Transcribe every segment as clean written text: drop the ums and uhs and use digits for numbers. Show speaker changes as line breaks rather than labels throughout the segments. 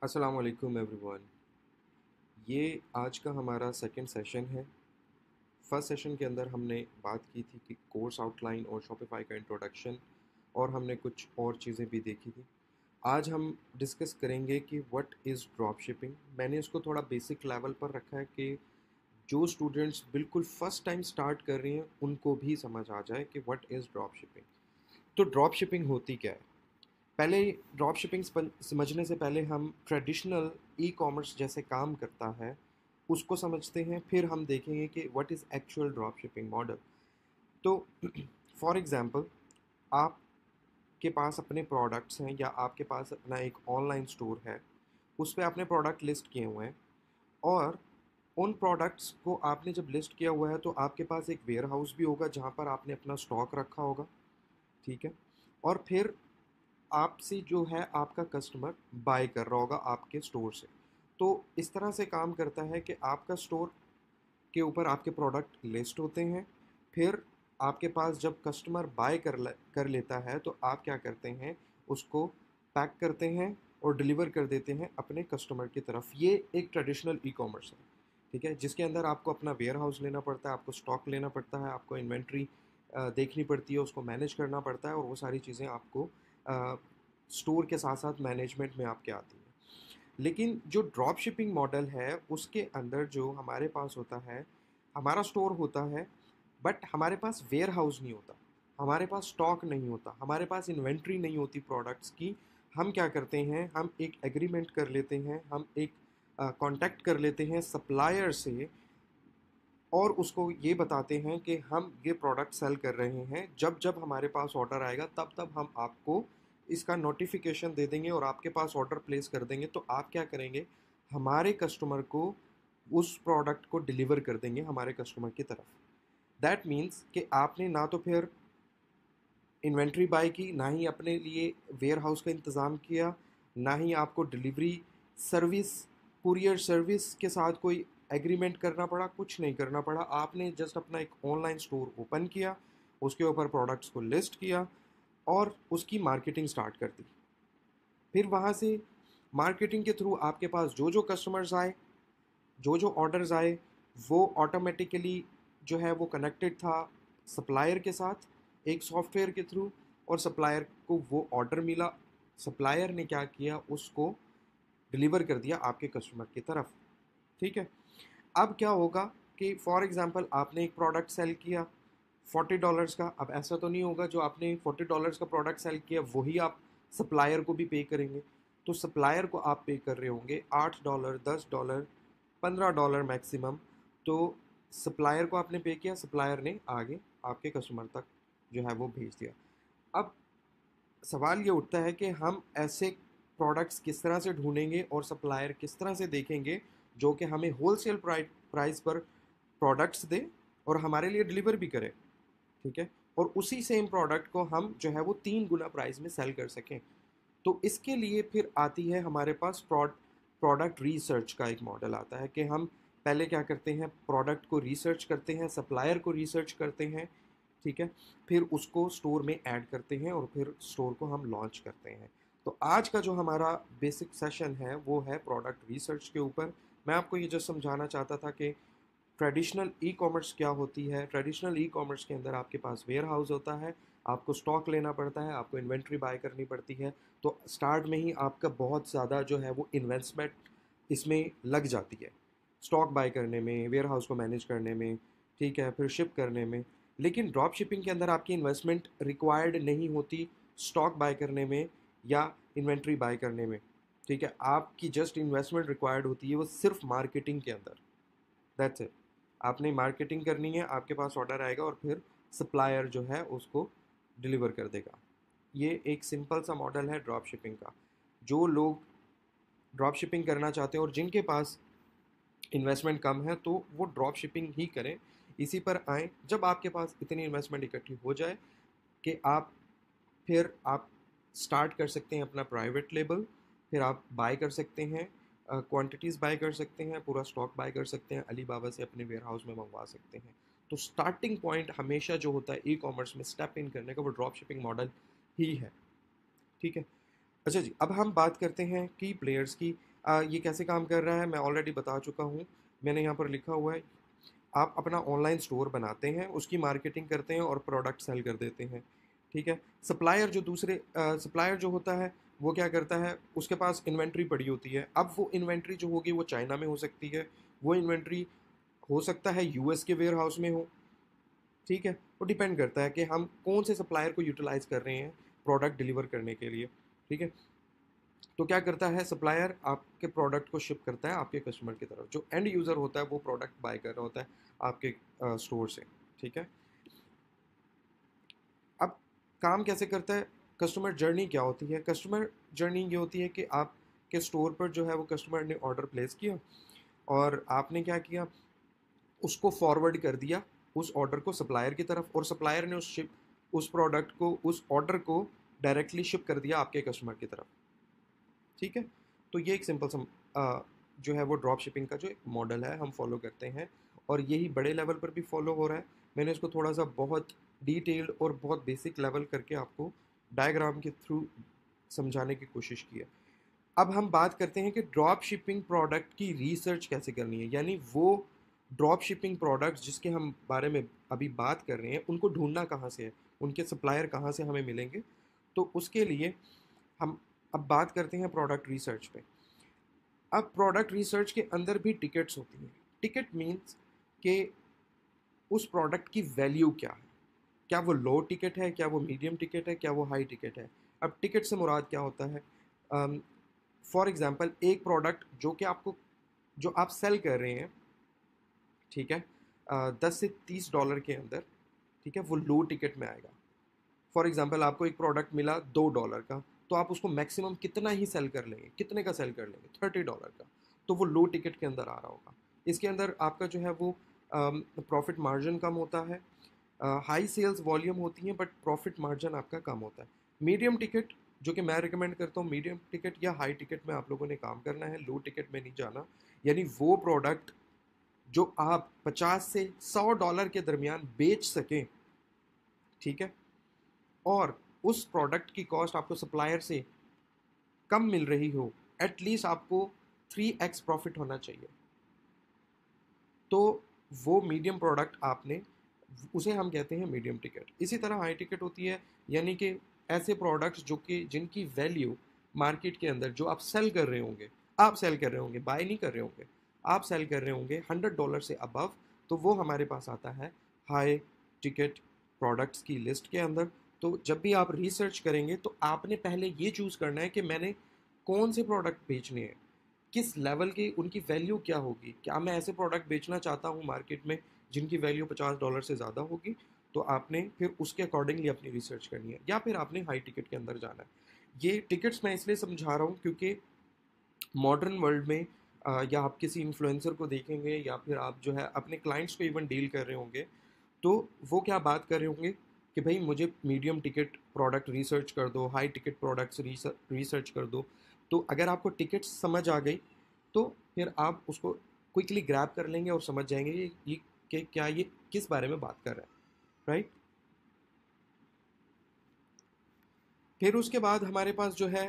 अस्सलाम वालेकुम एवरीवन। ये आज का हमारा सेकंड सेशन है। फर्स्ट सेशन के अंदर हमने बात की थी कि कोर्स आउटलाइन और शॉपिफाई का इंट्रोडक्शन, और हमने कुछ और चीज़ें भी देखी थी। आज हम डिस्कस करेंगे कि व्हाट इज़ ड्रॉप शिपिंग। मैंने इसको थोड़ा बेसिक लेवल पर रखा है कि जो स्टूडेंट्स बिल्कुल फर्स्ट टाइम स्टार्ट कर रहे हैं उनको भी समझ आ जाए कि व्हाट इज़ ड्रॉप शिपिंग। तो ड्रॉप शिपिंग होती क्या है? पहले ड्रॉप शिपिंग समझने से पहले हम ट्रेडिशनल ई कॉमर्स जैसे काम करता है उसको समझते हैं, फिर हम देखेंगे कि what is actual drop shipping model. तो फॉर एग्ज़ाम्पल, आपके पास अपने प्रोडक्ट्स हैं या आपके पास अपना एक ऑनलाइन स्टोर है, उस पे आपने प्रोडक्ट लिस्ट किए हुए हैं, और उन प्रोडक्ट्स को आपने जब लिस्ट किया हुआ है तो आपके पास एक वेयर हाउस भी होगा जहाँ पर आपने अपना स्टॉक रखा होगा। ठीक है। और फिर आपसे जो है आपका कस्टमर बाय कर रहा होगा आपके स्टोर से। तो इस तरह से काम करता है कि आपका स्टोर के ऊपर आपके प्रोडक्ट लिस्ट होते हैं। फिर आपके पास जब कस्टमर बाय कर लेता है तो आप क्या करते हैं, उसको पैक करते हैं और डिलीवर कर देते हैं अपने कस्टमर की तरफ। ये एक ट्रेडिशनल ई कॉमर्स है। ठीक है, जिसके अंदर आपको अपना वेयर हाउस लेना पड़ता है, आपको स्टॉक लेना पड़ता है, आपको इन्वेंट्री देखनी पड़ती है, उसको मैनेज करना पड़ता है, और वो सारी चीज़ें आपको स्टोर के साथ साथ मैनेजमेंट में आपके आती हैं। लेकिन जो ड्रॉप शिपिंग मॉडल है उसके अंदर जो हमारे पास होता है, हमारा स्टोर होता है, बट हमारे पास वेयर हाउस नहीं होता, हमारे पास स्टॉक नहीं होता, हमारे पास इन्वेंट्री नहीं होती प्रोडक्ट्स की। हम क्या करते हैं, हम एक एग्रीमेंट कर लेते हैं, हम एक कांटेक्ट कर लेते हैं सप्लायर से, और उसको ये बताते हैं कि हम ये प्रोडक्ट सेल कर रहे हैं, जब जब हमारे पास ऑर्डर आएगा तब तब हम आपको इसका नोटिफिकेशन दे देंगे और आपके पास ऑर्डर प्लेस कर देंगे। तो आप क्या करेंगे, हमारे कस्टमर को उस प्रोडक्ट को डिलीवर कर देंगे हमारे कस्टमर की तरफ। दैट मीन्स कि आपने ना तो फिर इन्वेंट्री बाय की, ना ही अपने लिए वेयर हाउस का इंतज़ाम किया, ना ही आपको डिलीवरी सर्विस, कुरियर सर्विस के साथ कोई एग्रीमेंट करना पड़ा, कुछ नहीं करना पड़ा। आपने जस्ट अपना एक ऑनलाइन स्टोर ओपन किया, उसके ऊपर प्रोडक्ट्स को लिस्ट किया और उसकी मार्केटिंग स्टार्ट कर दी। फिर वहाँ से मार्केटिंग के थ्रू आपके पास जो जो कस्टमर्स आए, जो जो ऑर्डर्स आए, वो ऑटोमेटिकली जो है वो कनेक्टेड था सप्लायर के साथ एक सॉफ्टवेयर के थ्रू, और सप्लायर को वो ऑर्डर मिला, सप्लायर ने क्या किया, उसको डिलीवर कर दिया आपके कस्टमर की तरफ। ठीक है। अब क्या होगा कि फॉर एग्जांपल आपने एक प्रोडक्ट सेल किया $40 का। अब ऐसा तो नहीं होगा जो आपने $40 का प्रोडक्ट सेल किया वही आप सप्लायर को भी पे करेंगे। तो सप्लायर को आप पे कर रहे होंगे $8, $10, $15 मैक्सिमम। तो सप्लायर को आपने पे किया, सप्लायर ने आगे आपके कस्टमर तक जो है वो भेज दिया। अब सवाल ये उठता है कि हम ऐसे प्रोडक्ट्स किस तरह से ढूंढेंगे और सप्लायर किस तरह से देखेंगे जो कि हमें होलसेल प्राइस पर प्रोडक्ट्स दे और हमारे लिए डिलीवर भी करे। ठीक है। और उसी सेम प्रोडक्ट को हम जो है वो 3 गुना प्राइस में सेल कर सकें। तो इसके लिए फिर आती है हमारे पास प्रोडक्ट रिसर्च का एक मॉडल आता है कि हम पहले क्या करते हैं, प्रोडक्ट को रिसर्च करते हैं, सप्लायर को रिसर्च करते हैं। ठीक है। फिर उसको स्टोर में ऐड करते हैं और फिर स्टोर को हम लॉन्च करते हैं। तो आज का जो हमारा बेसिक सेशन है वो है प्रोडक्ट रिसर्च के ऊपर। मैं आपको ये जो समझाना चाहता था कि ट्रेडिशनल ई कॉमर्स क्या होती है। ट्रेडिशनल ई कॉमर्स के अंदर आपके पास वेयर हाउस होता है, आपको स्टॉक लेना पड़ता है, आपको इन्वेंट्री बाय करनी पड़ती है। तो स्टार्ट में ही आपका बहुत ज़्यादा जो है वो इन्वेस्टमेंट इसमें लग जाती है, स्टॉक बाय करने में, वेयर हाउस को मैनेज करने में। ठीक है, फिर शिप करने में। लेकिन ड्रॉप शिपिंग के अंदर आपकी इन्वेस्टमेंट रिक्वायर्ड नहीं होती स्टॉक बाय करने में या इन्वेंट्री बाय करने में। ठीक है, आपकी जस्ट इन्वेस्टमेंट रिक्वायर्ड होती है वो सिर्फ मार्केटिंग के अंदर। That's it. आपने मार्केटिंग करनी है, आपके पास ऑर्डर आएगा और फिर सप्लायर जो है उसको डिलीवर कर देगा। ये एक सिंपल सा मॉडल है ड्रॉप शिपिंग का। जो लोग ड्रॉप शिपिंग करना चाहते हैं और जिनके पास इन्वेस्टमेंट कम है तो वो ड्रॉप शिपिंग ही करें, इसी पर आएँ। जब आपके पास इतनी इन्वेस्टमेंट इकट्ठी हो जाए कि आप स्टार्ट कर सकते हैं अपना प्राइवेट लेबल, फिर आप बाय कर सकते हैं, क्वांटिटीज़ बाय कर सकते हैं, पूरा स्टॉक बाय कर सकते हैं, अली बाबा से अपने वेयर हाउस में मंगवा सकते हैं। तो स्टार्टिंग पॉइंट हमेशा जो होता है ई कॉमर्स में स्टेप इन करने का वो ड्रॉप शिपिंग मॉडल ही है। ठीक है। अच्छा जी, अब हम बात करते हैं की प्लेयर्स की। ये कैसे काम कर रहा है मैं ऑलरेडी बता चुका हूँ। मैंने यहाँ पर लिखा हुआ है, आप अपना ऑनलाइन स्टोर बनाते हैं, उसकी मार्केटिंग करते हैं और प्रोडक्ट सेल कर देते हैं, ठीक है। सप्लायर जो होता है वो क्या करता है, उसके पास इन्वेंट्री पड़ी होती है। अब वो इन्वेंट्री जो होगी वो चाइना में हो सकती है, वो इन्वेंट्री हो सकता है यूएस के वेयर हाउस में हो, ठीक है। वो डिपेंड करता है कि हम कौन से सप्लायर को यूटिलाइज कर रहे हैं प्रोडक्ट डिलीवर करने के लिए, ठीक है। तो क्या करता है सप्लायर, आपके प्रोडक्ट को शिप करता है आपके कस्टमर की तरफ। जो एंड यूज़र होता है वो प्रोडक्ट बाय कर रहा होता है आपके स्टोर से, ठीक है। अब काम कैसे करता है, कस्टमर जर्नी क्या होती है। कस्टमर जर्नी ये होती है कि आपके स्टोर पर जो है वो कस्टमर ने ऑर्डर प्लेस किया और आपने क्या किया, उसको फॉरवर्ड कर दिया उस ऑर्डर को सप्लायर की तरफ, और सप्लायर ने उस प्रोडक्ट को, उस ऑर्डर को डायरेक्टली शिप कर दिया आपके कस्टमर की तरफ, ठीक है। तो ये एक सिंपल सम जो है वो ड्रॉप शिपिंग का जो एक मॉडल है हम फॉलो करते हैं, और यही बड़े लेवल पर भी फॉलो हो रहा है। मैंने इसको थोड़ा सा बहुत डिटेल्ड और बहुत बेसिक लेवल करके आपको डायग्राम के थ्रू समझाने की कोशिश की है। अब हम बात करते हैं कि ड्रॉप शिपिंग प्रोडक्ट की रिसर्च कैसे करनी है, यानी वो ड्रॉप शिपिंग प्रोडक्ट्स जिसके हम बारे में अभी बात कर रहे हैं उनको ढूंढना कहाँ से है, उनके सप्लायर कहाँ से हमें मिलेंगे। तो उसके लिए हम अब बात करते हैं प्रोडक्ट रिसर्च पे। अब प्रोडक्ट रिसर्च के अंदर भी टिकट्स होती हैं। टिकट मीन्स कि उस प्रोडक्ट की वैल्यू क्या है, क्या वो लो टिकट है, क्या वो मीडियम टिकट है, क्या वो हाई टिकट है। अब टिकट से मुराद क्या होता है, फॉर एग्ज़ाम्पल एक प्रोडक्ट जो आप सेल कर रहे हैं, ठीक है, 10 से 30 डॉलर के अंदर, ठीक है, वो लो टिकट में आएगा। फॉर एग्जांपल आपको एक प्रोडक्ट मिला $2 का, तो आप उसको मैक्सिमम कितना ही सेल कर लेंगे, कितने का सेल कर लेंगे, $30 का। तो वो लो टिकट के अंदर आ रहा होगा। इसके अंदर आपका जो है वो प्रॉफिट मार्जिन कम होता है। हाई सेल्स वॉल्यूम होती है बट प्रॉफिट मार्जिन आपका कम होता है। मीडियम टिकट जो कि मैं रिकमेंड करता हूँ, मीडियम टिकट या हाई टिकट में आप लोगों ने काम करना है, लो टिकट में नहीं जाना। यानी वो प्रोडक्ट जो आप 50 से 100 डॉलर के दरमियान बेच सकें, ठीक है, और उस प्रोडक्ट की कॉस्ट आपको सप्लायर से कम मिल रही हो, एटलीस्ट आपको 3x प्रॉफिट होना चाहिए। तो वो मीडियम प्रोडक्ट आपने, उसे हम कहते हैं मीडियम टिकट। इसी तरह हाई टिकट होती है, यानी कि ऐसे प्रोडक्ट्स जो कि जिनकी वैल्यू मार्केट के अंदर जो आप सेल कर रहे होंगे, बाय नहीं कर रहे होंगे, आप सेल कर रहे होंगे $100 से अबव, तो वो हमारे पास आता है हाई टिकट प्रोडक्ट्स की लिस्ट के अंदर। तो जब भी आप रिसर्च करेंगे तो आपने पहले ये चूज़ करना है कि मैंने कौन से प्रोडक्ट बेचने हैं, किस लेवल की उनकी वैल्यू क्या होगी। क्या मैं ऐसे प्रोडक्ट बेचना चाहता हूँ मार्केट में जिनकी वैल्यू $50 से ज़्यादा होगी, तो आपने फिर उसके अकॉर्डिंगली अपनी रिसर्च करनी है, या फिर आपने हाई टिकट के अंदर जाना है। ये टिकट्स मैं इसलिए समझा रहा हूँ क्योंकि मॉडर्न वर्ल्ड में या आप किसी इन्फ्लुएंसर को देखेंगे या फिर आप जो है अपने क्लाइंट्स को इवन डील कर रहे होंगे, तो वो क्या बात कर रहे होंगे कि भाई मुझे मीडियम टिकट प्रोडक्ट रिसर्च कर दो, हाई टिकट प्रोडक्ट्स रिसर्च कर दो। तो अगर आपको टिकट समझ आ गई तो फिर आप उसको क्विकली ग्रैब कर लेंगे और समझ जाएंगे ये कि क्या ये किस बारे में बात कर रहा है, राइट। फिर उसके बाद हमारे पास जो है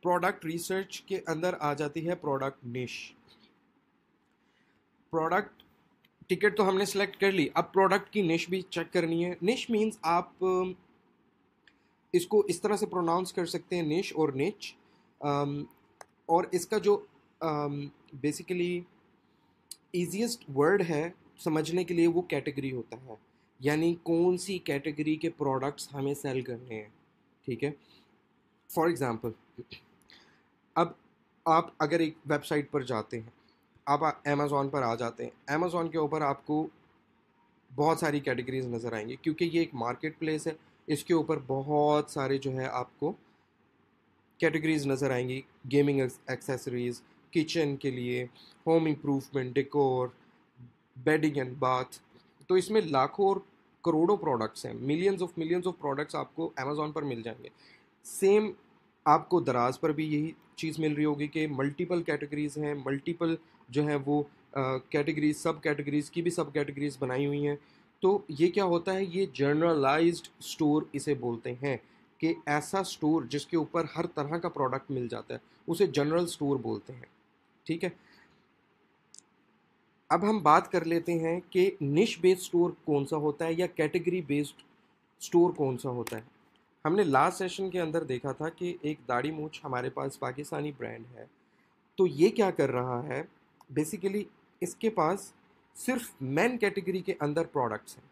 प्रोडक्ट रिसर्च के अंदर आ जाती है प्रोडक्ट निश। प्रोडक्ट टिकट तो हमने सेलेक्ट कर ली, अब प्रोडक्ट की निश भी चेक करनी है। निश मीन्स आप इसको इस तरह से प्रोनाउंस कर सकते हैं, निश और निच। और इसका जो बेसिकली ईजीएस्ट वर्ड है समझने के लिए वो कैटेगरी होता है, यानी कौन सी कैटेगरी के प्रोडक्ट्स हमें सेल करने हैं, ठीक है। फॉर एग्ज़ाम्पल, अब आप अगर एक वेबसाइट पर जाते हैं, आप अमेज़ॉन पर आ जाते हैं, अमेज़ॉन के ऊपर आपको बहुत सारी कैटेगरीज नज़र आएंगी क्योंकि ये एक मार्केट प्लेस है। इसके ऊपर बहुत सारे जो है आपको कैटेगरीज नज़र आएंगी, गेमिंग एक्सेसरीज, किचन के लिए, home improvement, decor, bedding and bath. तो इसमें लाखों और करोड़ों प्रोडक्ट्स हैं, मिलियंस ऑफ प्रोडक्ट्स आपको अमेज़ॉन पर मिल जाएंगे। सेम आपको दराज पर भी यही चीज़ मिल रही होगी कि मल्टीपल कैटेगरीज हैं, मल्टीपल जो है वो कैटेगरीज, सब कैटेगरीज की भी सब कैटेगरीज बनाई हुई हैं। तो ये क्या होता है, ये जनरलाइज्ड स्टोर इसे बोलते हैं, कि ऐसा स्टोर जिसके ऊपर हर तरह का प्रोडक्ट मिल जाता है उसे जनरल स्टोर बोलते हैं। ठीक है, अब हम बात कर लेते हैं कि निश बेस्ड स्टोर कौन सा होता है या कैटेगरी बेस्ड स्टोर कौन सा होता है। हमने लास्ट सेशन के अंदर देखा था कि एक दाढ़ी मूंछ हमारे पास पाकिस्तानी ब्रांड है, तो ये क्या कर रहा है, बेसिकली इसके पास सिर्फ मेन कैटेगरी के अंदर प्रोडक्ट्स हैं।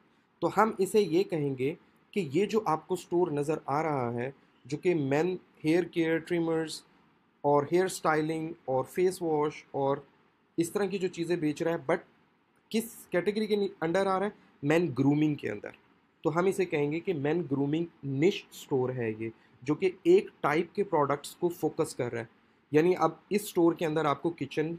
तो हम इसे ये कहेंगे कि ये जो आपको स्टोर नज़र आ रहा है जो कि मेन हेयर केयर ट्रिमर्स और हेयर स्टाइलिंग और फेस वॉश और इस तरह की जो चीज़ें बेच रहा है, बट किस कैटेगरी के अंडर आ रहा है, मैन ग्रूमिंग के अंदर। तो हम इसे कहेंगे कि मैन ग्रूमिंग निश स्टोर है ये, जो कि एक टाइप के प्रोडक्ट्स को फोकस कर रहा है। यानी अब इस स्टोर के अंदर आपको किचन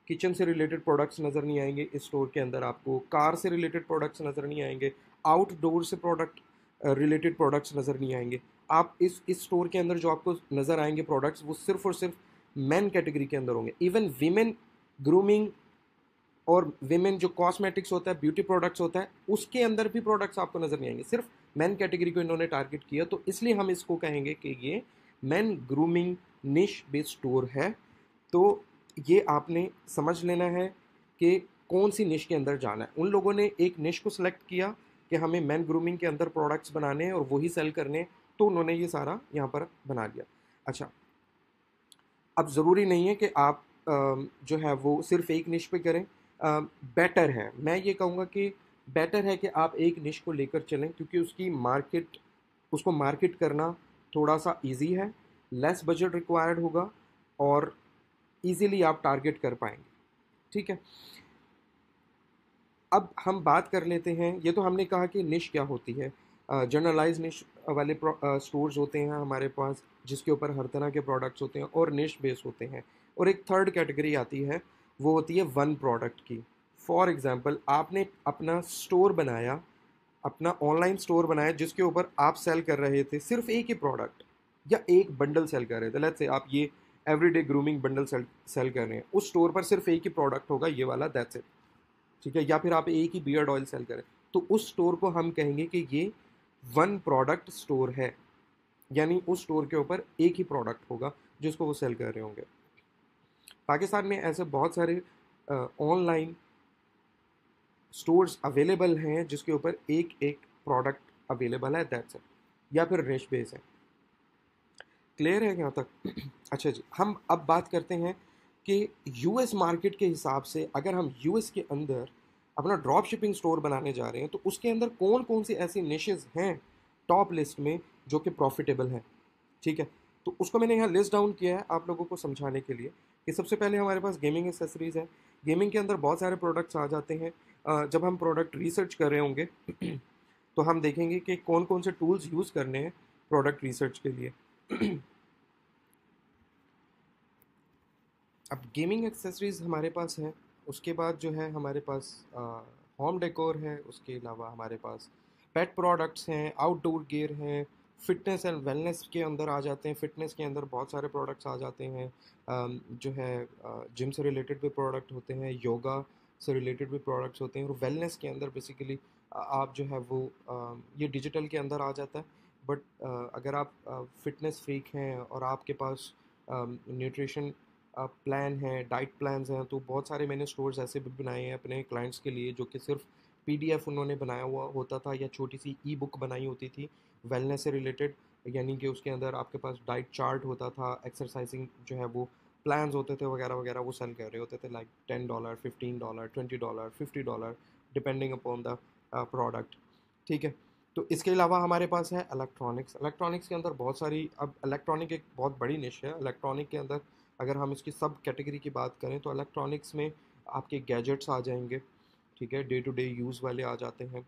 किचन से रिलेटेड प्रोडक्ट्स नज़र नहीं आएंगे, इस स्टोर के अंदर आपको कार से रिलेटेड प्रोडक्ट्स नज़र नहीं आएंगे, आउटडोर से प्रोडक्ट रिलेटेड प्रोडक्ट्स नज़र नहीं आएंगे। आप इस स्टोर के अंदर जो आपको नज़र आएंगे प्रोडक्ट्स, वो सिर्फ और सिर्फ मैन कैटेगरी के अंदर होंगे। इवन वीमेन ग्रूमिंग और विमेन जो कॉस्मेटिक्स होता है, ब्यूटी प्रोडक्ट्स होता है, उसके अंदर भी प्रोडक्ट्स आपको नज़र नहीं आएंगे। सिर्फ मैन कैटेगरी को इन्होंने टारगेट किया, तो इसलिए हम इसको कहेंगे कि ये मैन ग्रूमिंग निश बेस्ड स्टोर है। तो ये आपने समझ लेना है कि कौन सी निश के अंदर जाना है। उन लोगों ने एक निश को सिलेक्ट किया कि हमें मैन ग्रूमिंग के अंदर प्रोडक्ट्स बनाने हैं और वही सेल करने हैं, तो उन्होंने ये सारा यहाँ पर बना लिया। अच्छा, अब ज़रूरी नहीं है कि आप जो है वो सिर्फ एक निश पे करें। बेटर है, मैं ये कहूँगा कि बेटर है कि आप एक निश को लेकर चलें, क्योंकि उसको मार्केट करना थोड़ा सा इजी है, लेस बजट रिक्वायर्ड होगा और इजीली आप टारगेट कर पाएंगे। ठीक है, अब हम बात कर लेते हैं, ये तो हमने कहा कि निश क्या होती है। जनरलाइज निश वाले स्टोर्स होते हैं हमारे पास जिसके ऊपर हर तरह के प्रोडक्ट्स होते हैं और निश बेस होते हैं। और एक थर्ड कैटेगरी आती है, वो होती है वन प्रोडक्ट की। फॉर एग्जांपल, आपने अपना स्टोर बनाया, अपना ऑनलाइन स्टोर बनाया जिसके ऊपर आप सेल कर रहे थे सिर्फ एक ही प्रोडक्ट या एक बंडल सेल कर रहे थे। लेट्स से आप ये एवरीडे ग्रूमिंग बंडल सेल कर रहे हैं, उस स्टोर पर सिर्फ एक ही प्रोडक्ट होगा, ये वाला, दैट्स इट। ठीक है, या फिर आप एक ही बियर्ड ऑयल सेल करें, तो उस स्टोर को हम कहेंगे कि ये वन प्रोडक्ट स्टोर है। यानी उस स्टोर के ऊपर एक ही प्रोडक्ट होगा जिसको वो सेल कर रहे होंगे। पाकिस्तान में ऐसे बहुत सारे ऑनलाइन स्टोर्स अवेलेबल हैं जिसके ऊपर एक एक प्रोडक्ट अवेलेबल है, दैट्स इट, या फिर रेश बेस है। क्लियर है यहाँ तक? अच्छा जी, हम अब बात करते हैं कि यूएस मार्केट के हिसाब से अगर हम यूएस के अंदर अपना ड्रॉप शिपिंग स्टोर बनाने जा रहे हैं तो उसके अंदर कौन कौन सी ऐसी निशेस हैं टॉप लिस्ट में जो कि प्रॉफिटेबल हैं। ठीक है, तो उसको मैंने यहाँ लिस्ट डाउन किया है आप लोगों को समझाने के लिए कि सबसे पहले हमारे पास गेमिंग एसेसरीज़ है। गेमिंग के अंदर बहुत सारे प्रोडक्ट्स आ जाते हैं। जब हम प्रोडक्ट रिसर्च कर रहे होंगे तो हम देखेंगे कि कौन कौन से टूल्स यूज़ करने हैं प्रोडक्ट रिसर्च के लिए। अब गेमिंग एक्सेसरीज़ हमारे पास है, उसके बाद जो है हमारे पास होम डेकोर है, उसके अलावा हमारे पास पेट प्रोडक्ट्स हैं, आउटडोर गियर हैं, फिटनेस एंड वेलनेस के अंदर आ जाते हैं। फिटनेस के अंदर बहुत सारे प्रोडक्ट्स आ जाते हैं। जो है जिम से रिलेटेड भी प्रोडक्ट होते हैं, योगा से रिलेटेड भी प्रोडक्ट्स होते हैं, और वेलनेस के अंदर बेसिकली आप जो है वो ये डिजिटल के अंदर आ जाता है। बट अगर आप फिटनेस फ्रीक हैं और आपके पास न्यूट्रिशन प्लान है, डाइट प्लान्स हैं, तो बहुत सारे मैंने स्टोर्स ऐसे भी बनाए हैं अपने क्लाइंट्स के लिए जो कि सिर्फ पीडीएफ उन्होंने बनाया हुआ होता था या छोटी सी ई बुक बनाई होती थी वेलनेस से रिलेटेड। यानी कि उसके अंदर आपके पास डाइट चार्ट होता था, एक्सरसाइजिंग जो है वो प्लान्स होते थे वगैरह वगैरह, वो सेल कर रहे होते थे, like $10, $15, $20, $50, depending upon the product. ठीक है, तो इसके अलावा हमारे पास है इलेक्ट्रॉनिक्स। इलेक्ट्रॉनिक्स के अंदर बहुत सारी, अब इलेक्ट्रॉनिक एक बहुत बड़ी निश है। इलेक्ट्रॉनिक के अंदर अगर हम इसकी सब कैटेगरी की बात करें तो इलेक्ट्रॉनिक्स में आपके गैजेट्स आ जाएंगे। ठीक है, डे टू डे यूज़ वाले आ जाते हैं,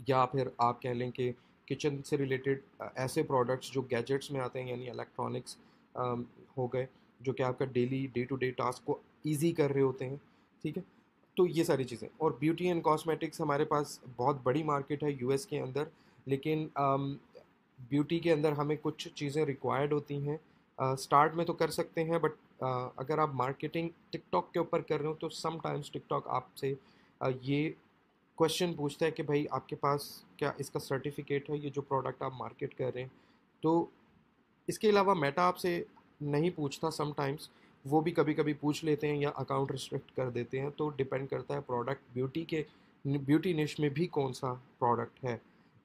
या फिर आप कह लें कि किचन से रिलेटेड ऐसे प्रोडक्ट्स जो गैजेट्स में आते हैं, यानी इलेक्ट्रॉनिक्स हो गए जो कि आपका daily day to day task को ईजी कर रहे होते हैं। ठीक है, तो ये सारी चीज़ें। और ब्यूटी एंड कॉस्मेटिक्स हमारे पास बहुत बड़ी मार्केट है यूएस के अंदर, लेकिन ब्यूटी के अंदर हमें कुछ चीज़ें रिक्वायर्ड होती हैं। स्टार्ट में तो कर सकते हैं, बट अगर आप मार्केटिंग टिकटॉक के ऊपर कर रहे हो तो समटाइम्स टिकटॉक आपसे ये क्वेश्चन पूछता है कि भाई आपके पास क्या इसका सर्टिफिकेट है, ये जो प्रोडक्ट आप मार्केट कर रहे हैं। तो इसके अलावा मेटा आपसे नहीं पूछता समटाइम्स, वो भी कभी कभी पूछ लेते हैं या अकाउंट रिस्ट्रिक्ट कर देते हैं, तो डिपेंड करता है प्रोडक्ट ब्यूटी निश में भी कौन सा प्रोडक्ट है।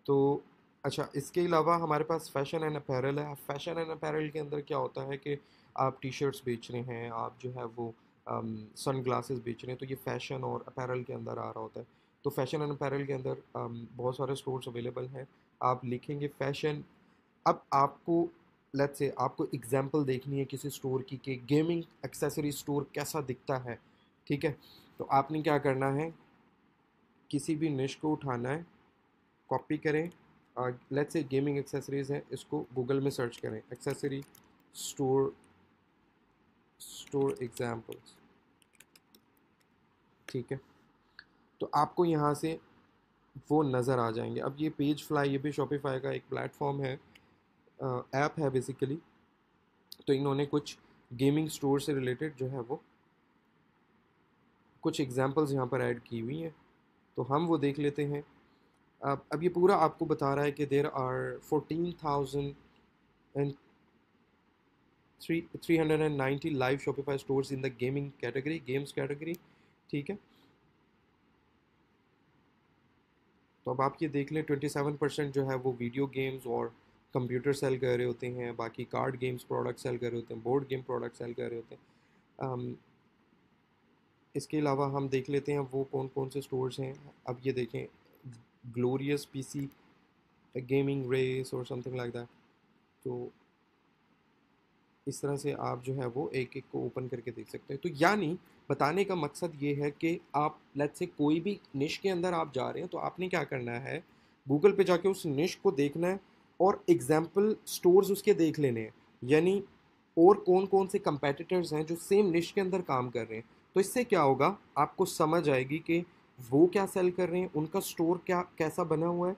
तो अच्छा, इसके अलावा हमारे पास फैशन एंड अपैरल है। फैशन एंड अपैरल के अंदर क्या होता है कि आप टी शर्ट्स बेच रहे हैं, आप जो है वो सन ग्लासेस बेच रहे हैं, तो ये फैशन और अपैरल के अंदर आ रहा होता है। तो फैशन एंड अपैरल के अंदर बहुत सारे स्टोर्स अवेलेबल हैं। आप लिखेंगे फैशन, अब आपको लेट्स से आपको एग्जांपल देखनी है किसी स्टोर की कि गेमिंग एक्सेसरी स्टोर कैसा दिखता है, ठीक है। तो आपने क्या करना है, किसी भी निश को उठाना है, कॉपी करें, लेट्स से गेमिंग एक्सेसरीज है, इसको गूगल में सर्च करें, एक्सेसरी स्टोर, स्टोर एग्जांपल्स, ठीक है। तो आपको यहाँ से वो नज़र आ जाएंगे। अब ये पेज फ्लाई, ये भी शॉपिफाई का एक प्लेटफॉर्म है, ऐप है बेसिकली। तो इन्होंने कुछ गेमिंग स्टोर से रिलेटेड जो है वो कुछ एग्जांपल्स यहाँ पर ऐड की हुई हैं, तो हम वो देख लेते हैं। अब ये पूरा आपको बता रहा है कि there are 14,390 live Shopify stores in the gaming category, games category, ठीक है। तो अब आप ये देख लें, 27% जो है वो वीडियो गेम्स और कंप्यूटर सेल कर रहे होते हैं, बाकी कार्ड गेम्स प्रोडक्ट सेल कर रहे होते हैं, बोर्ड गेम प्रोडक्ट सेल कर रहे होते हैं। इसके अलावा हम देख लेते हैं वो कौन कौन से स्टोर्स हैं। अब ये देखें, ग्लोरियस पीसी गेमिंग रेस और समथिंग लाइक दैट। तो इस तरह से आप जो है वो एक एक को ओपन करके देख सकते हैं। तो यानी बताने का मकसद ये है कि आप लेट्स से कोई भी निश के अंदर आप जा रहे हैं, तो आपने क्या करना है, गूगल पे जाके उस निश को देखना है और एग्जाम्पल स्टोर्स उसके देख लेने हैं, यानी और कौन कौन से कंपेटिटर्स हैं जो सेम निश के अंदर काम कर रहे हैं। तो इससे क्या होगा, आपको समझ आएगी कि वो क्या सेल कर रहे हैं, उनका स्टोर क्या कैसा बना हुआ है,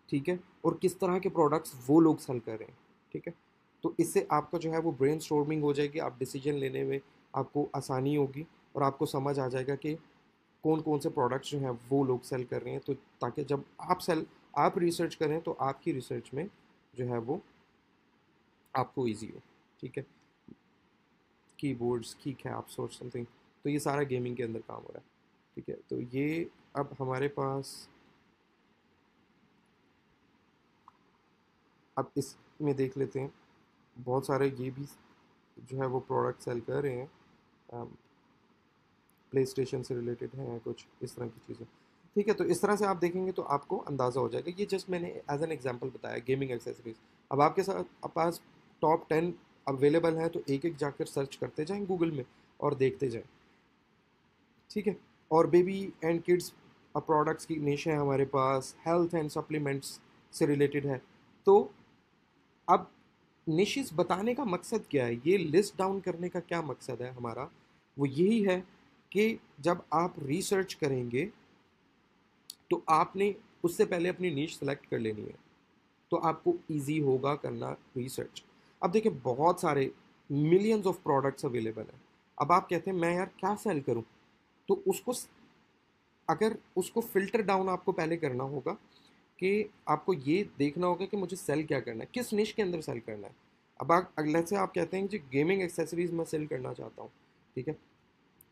ठीक है, और किस तरह के प्रोडक्ट्स वो लोग सेल कर रहे हैं, ठीक है। तो इससे आपका जो है वो ब्रेन स्टॉर्मिंग हो जाएगी, आप डिसीजन लेने में आपको आसानी होगी और आपको समझ आ जाएगा कि कौन कौन से प्रोडक्ट्स जो हैं वो लोग सेल कर रहे हैं। तो ताकि जब आप रिसर्च करें तो आपकी रिसर्च में जो है वो आपको ईजी हो, ठीक है। कीबोर्ड्स, की कैप्स और समथिंग, तो ये सारा गेमिंग के अंदर काम हो रहा है, ठीक है। तो ये अब हमारे पास, अब इसमें देख लेते हैं, बहुत सारे ये भी जो है वो प्रोडक्ट सेल कर रहे हैं, प्ले स्टेशन से रिलेटेड हैं कुछ इस तरह की चीज़ें, ठीक है। तो इस तरह से आप देखेंगे तो आपको अंदाज़ा हो जाएगा। ये जस्ट मैंने एज एन एग्जांपल बताया गेमिंग एक्सेसरीज। अब आपके साथ आप पास टॉप 10 अवेलेबल हैं, तो एक एक जाकर सर्च करते जाएं गूगल में और देखते जाएं, ठीक है। और बेबी एंड किड्स प्रोडक्ट्स की निश है हमारे पास, हेल्थ एंड सप्लीमेंट्स से रिलेटेड है। तो अब निशेस बताने का मकसद क्या है, ये लिस्ट डाउन करने का क्या मकसद है हमारा, वो यही है कि जब आप रिसर्च करेंगे तो आपने उससे पहले अपनी नीश सेलेक्ट कर लेनी है, तो आपको इजी होगा करना रिसर्च। अब देखिए, बहुत सारे मिलियंस ऑफ प्रोडक्ट्स अवेलेबल हैं। अब आप कहते हैं मैं यार क्या सेल करूं, तो अगर उसको फिल्टर डाउन आपको पहले करना होगा कि आपको ये देखना होगा कि मुझे सेल क्या करना है, किस निश के अंदर सेल करना है। अब आप अगले से आप कहते हैं जी गेमिंग एक्सेसरीज मैं सेल करना चाहता हूँ, ठीक है।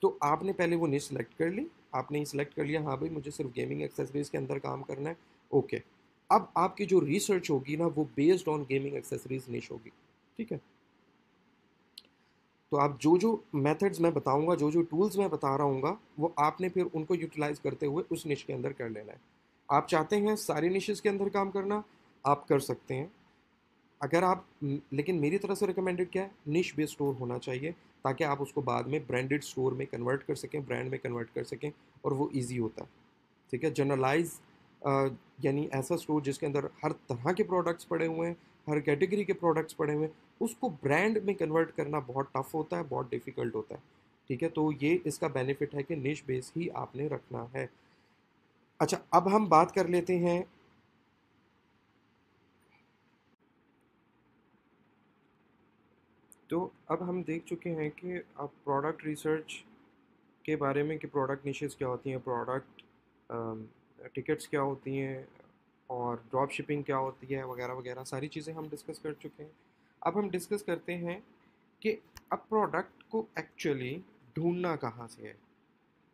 तो आपने पहले वो निश सेलेक्ट कर ली, आपने सेलेक्ट कर लिया, हाँ भाई मुझे सिर्फ गेमिंग एक्सेसरीज के अंदर काम करना है, ओके। अब आपकी जो रिसर्च होगी ना वो बेस्ड ऑन गेमिंग एक्सेसरीज निश होगी, ठीक है। तो आप जो जो मेथड्स मैं बताऊंगा, जो जो टूल्स मैं बता रहा हूँ, वो आपने फिर उनको यूटिलाइज करते हुए उस निश के अंदर कर लेना है। आप चाहते हैं सारी निशेस के अंदर काम करना, आप कर सकते हैं। अगर आप लेकिन मेरी तरफ से रिकमेंडेड क्या है, निश बेस्ड स्टोर होना चाहिए, ताकि आप उसको बाद में ब्रांडेड स्टोर में कन्वर्ट कर सकें, ब्रांड में कन्वर्ट कर सकें, और वो ईजी होता है, ठीक है। जनरलाइज यानी ऐसा स्टोर जिसके अंदर हर तरह के प्रोडक्ट्स पड़े हुए हैं, हर कैटेगरी के प्रोडक्ट्स पड़े हुए हैं, उसको ब्रांड में कन्वर्ट करना बहुत टफ होता है, बहुत डिफ़िकल्ट होता है, ठीक है। तो ये इसका बेनिफिट है कि निश बेस ही आपने रखना है। अच्छा, अब हम बात कर लेते हैं, तो अब हम देख चुके हैं कि अब प्रोडक्ट रिसर्च के बारे में कि प्रोडक्ट निशेस क्या होती हैं, प्रोडक्ट टिकट्स क्या होती हैं और ड्रॉप शिपिंग क्या होती है वगैरह वगैरह सारी चीज़ें हम डिस्कस कर चुके हैं। अब हम डिस्कस करते हैं कि अब प्रोडक्ट को एक्चुअली ढूंढना कहाँ से है।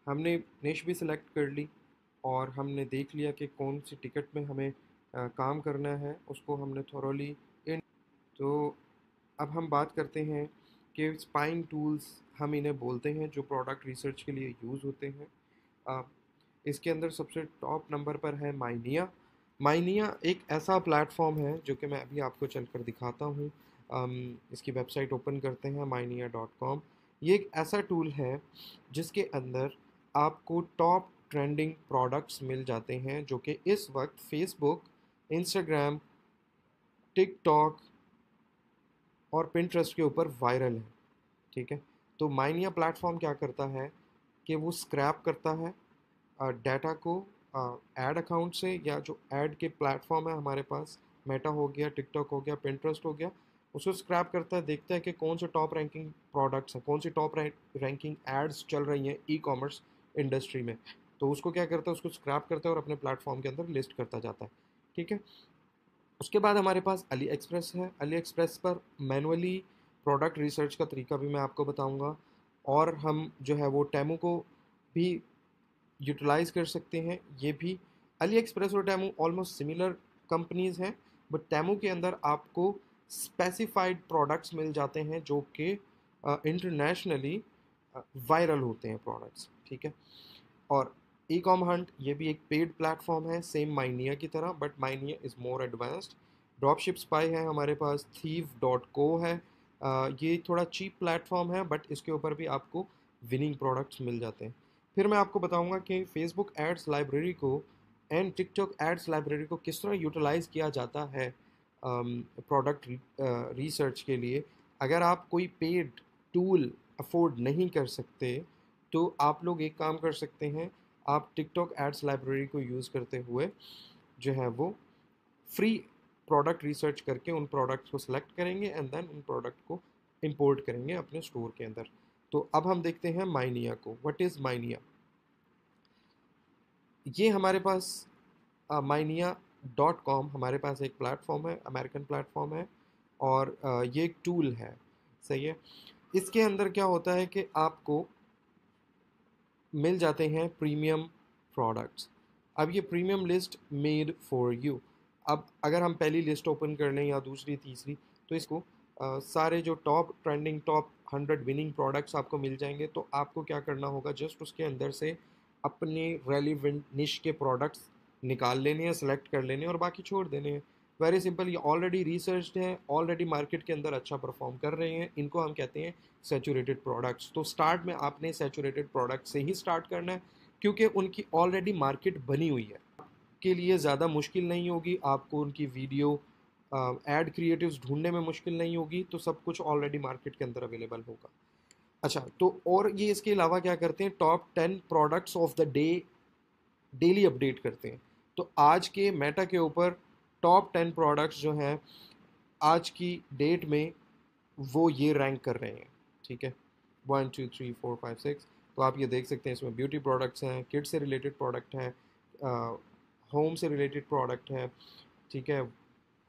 हमने निश भी सिलेक्ट कर ली और हमने देख लिया कि कौन सी टिकट में हमें काम करना है, उसको हमने थॉरोली इन। तो अब हम बात करते हैं कि स्पाइंग टूल्स हम इन्हें बोलते हैं जो प्रोडक्ट रिसर्च के लिए यूज़ होते हैं। अ, इसके अंदर सबसे टॉप नंबर पर है माइनिया। माइनिया एक ऐसा प्लेटफॉर्म है जो कि मैं अभी आपको चलकर दिखाता हूँ। इसकी वेबसाइट ओपन करते हैं mynia.com। ये एक ऐसा टूल है जिसके अंदर आपको टॉप ट्रेंडिंग प्रोडक्ट्स मिल जाते हैं जो कि इस वक्त फेसबुक, इंस्टाग्राम, टिकटॉक और पिंटरेस्ट के ऊपर वायरल है। ठीक है, तो माइनिया प्लेटफॉर्म क्या करता है कि वो स्क्रैप करता है डाटा को एड अकाउंट से, या जो एड के प्लेटफॉर्म है हमारे पास, मेटा हो गया, टिकटॉक हो गया, पिंटरेस्ट हो गया, उसको स्क्रैप करता है, देखता है कि कौन से टॉप रैंकिंग प्रोडक्ट्स हैं, कौन सी टॉप रैंकिंग एड्स चल रही हैं ई कॉमर्स इंडस्ट्री में। तो उसको क्या करता है, उसको स्क्रैप करता है और अपने प्लेटफॉर्म के अंदर लिस्ट करता जाता है। ठीक है, उसके बाद हमारे पास अली एक्सप्रेस है। अली एक्सप्रेस पर मैनुअली प्रोडक्ट रिसर्च का तरीका भी मैं आपको बताऊंगा, और हम जो है वो टेमो को भी यूटिलाइज कर सकते हैं। ये भी अली एक्सप्रेस और टेमो ऑलमोस्ट सिमिलर कंपनीज हैं, बट टेमो के अंदर आपको स्पेसिफाइड प्रोडक्ट्स मिल जाते हैं जो कि इंटरनेशनली वायरल होते हैं प्रोडक्ट्स। ठीक है, और ई कॉम हंट ये भी एक पेड प्लेटफॉर्म है सेम माइनिया की तरह, but Minea is more advanced. Dropship Spy है हमारे पास, thief.co है। ये थोड़ा चीप प्लेटफॉर्म है बट इसके ऊपर भी आपको विनिंग प्रोडक्ट्स मिल जाते हैं। फिर मैं आपको बताऊंगा कि फेसबुक एड्स लाइब्रेरी को एंड टिकटॉक एड्स लाइब्रेरी को किस तरह यूटिलाइज किया जाता है प्रोडक्ट रिसर्च के लिए। अगर आप कोई पेड टूल अफोर्ड नहीं कर सकते तो आप लोग एक काम कर सकते हैं, आप टिकटॉक एड्स लाइब्रेरी को यूज़ करते हुए जो है वो फ्री प्रोडक्ट रिसर्च करके उन प्रोडक्ट्स को सिलेक्ट करेंगे एंड देन उन प्रोडक्ट को इंपोर्ट करेंगे अपने स्टोर के अंदर। तो अब हम देखते हैं माइनिया को। What is Minea? ये हमारे पास माइनिया.com हमारे पास एक प्लेटफॉर्म है, अमेरिकन प्लेटफॉर्म है, और ये एक टूल है। सही है, इसके अंदर क्या होता है कि आपको मिल जाते हैं प्रीमियम प्रोडक्ट्स। अब ये premium list made for you. अब अगर हम पहली लिस्ट ओपन कर लें या दूसरी तीसरी, तो इसको सारे जो top trending top 100 winning products आपको मिल जाएंगे। तो आपको क्या करना होगा, जस्ट उसके अंदर से अपने रेलिवेंट निश के प्रोडक्ट्स निकाल लेने हैं, सेलेक्ट कर लेने हैं और बाकी छोड़ देने हैं। वेरी सिंपल, ये ऑलरेडी रिसर्च्ड हैं, ऑलरेडी मार्केट के अंदर अच्छा परफॉर्म कर रहे हैं, इनको हम कहते हैं सैचुरेटेड प्रोडक्ट्स। तो स्टार्ट में आपने सैचुरेटेड प्रोडक्ट से ही स्टार्ट करना है क्योंकि उनकी ऑलरेडी मार्केट बनी हुई है। के लिए ज़्यादा मुश्किल नहीं होगी, आपको उनकी वीडियो एड क्रिएटिव्स ढूंढने में मुश्किल नहीं होगी, तो सब कुछ ऑलरेडी मार्केट के अंदर अवेलेबल होगा। अच्छा, तो और ये इसके अलावा क्या करते हैं, top 10 products of the day daily update करते हैं। तो आज के मेटा के ऊपर टॉप 10 प्रोडक्ट्स जो हैं आज की डेट में वो ये रैंक कर रहे हैं। ठीक है, 1 2 3 4 5 6। तो आप ये देख सकते हैं, इसमें ब्यूटी प्रोडक्ट्स हैं, किड से रिलेटेड प्रोडक्ट हैं, होम से रिलेटेड प्रोडक्ट है, ठीक है,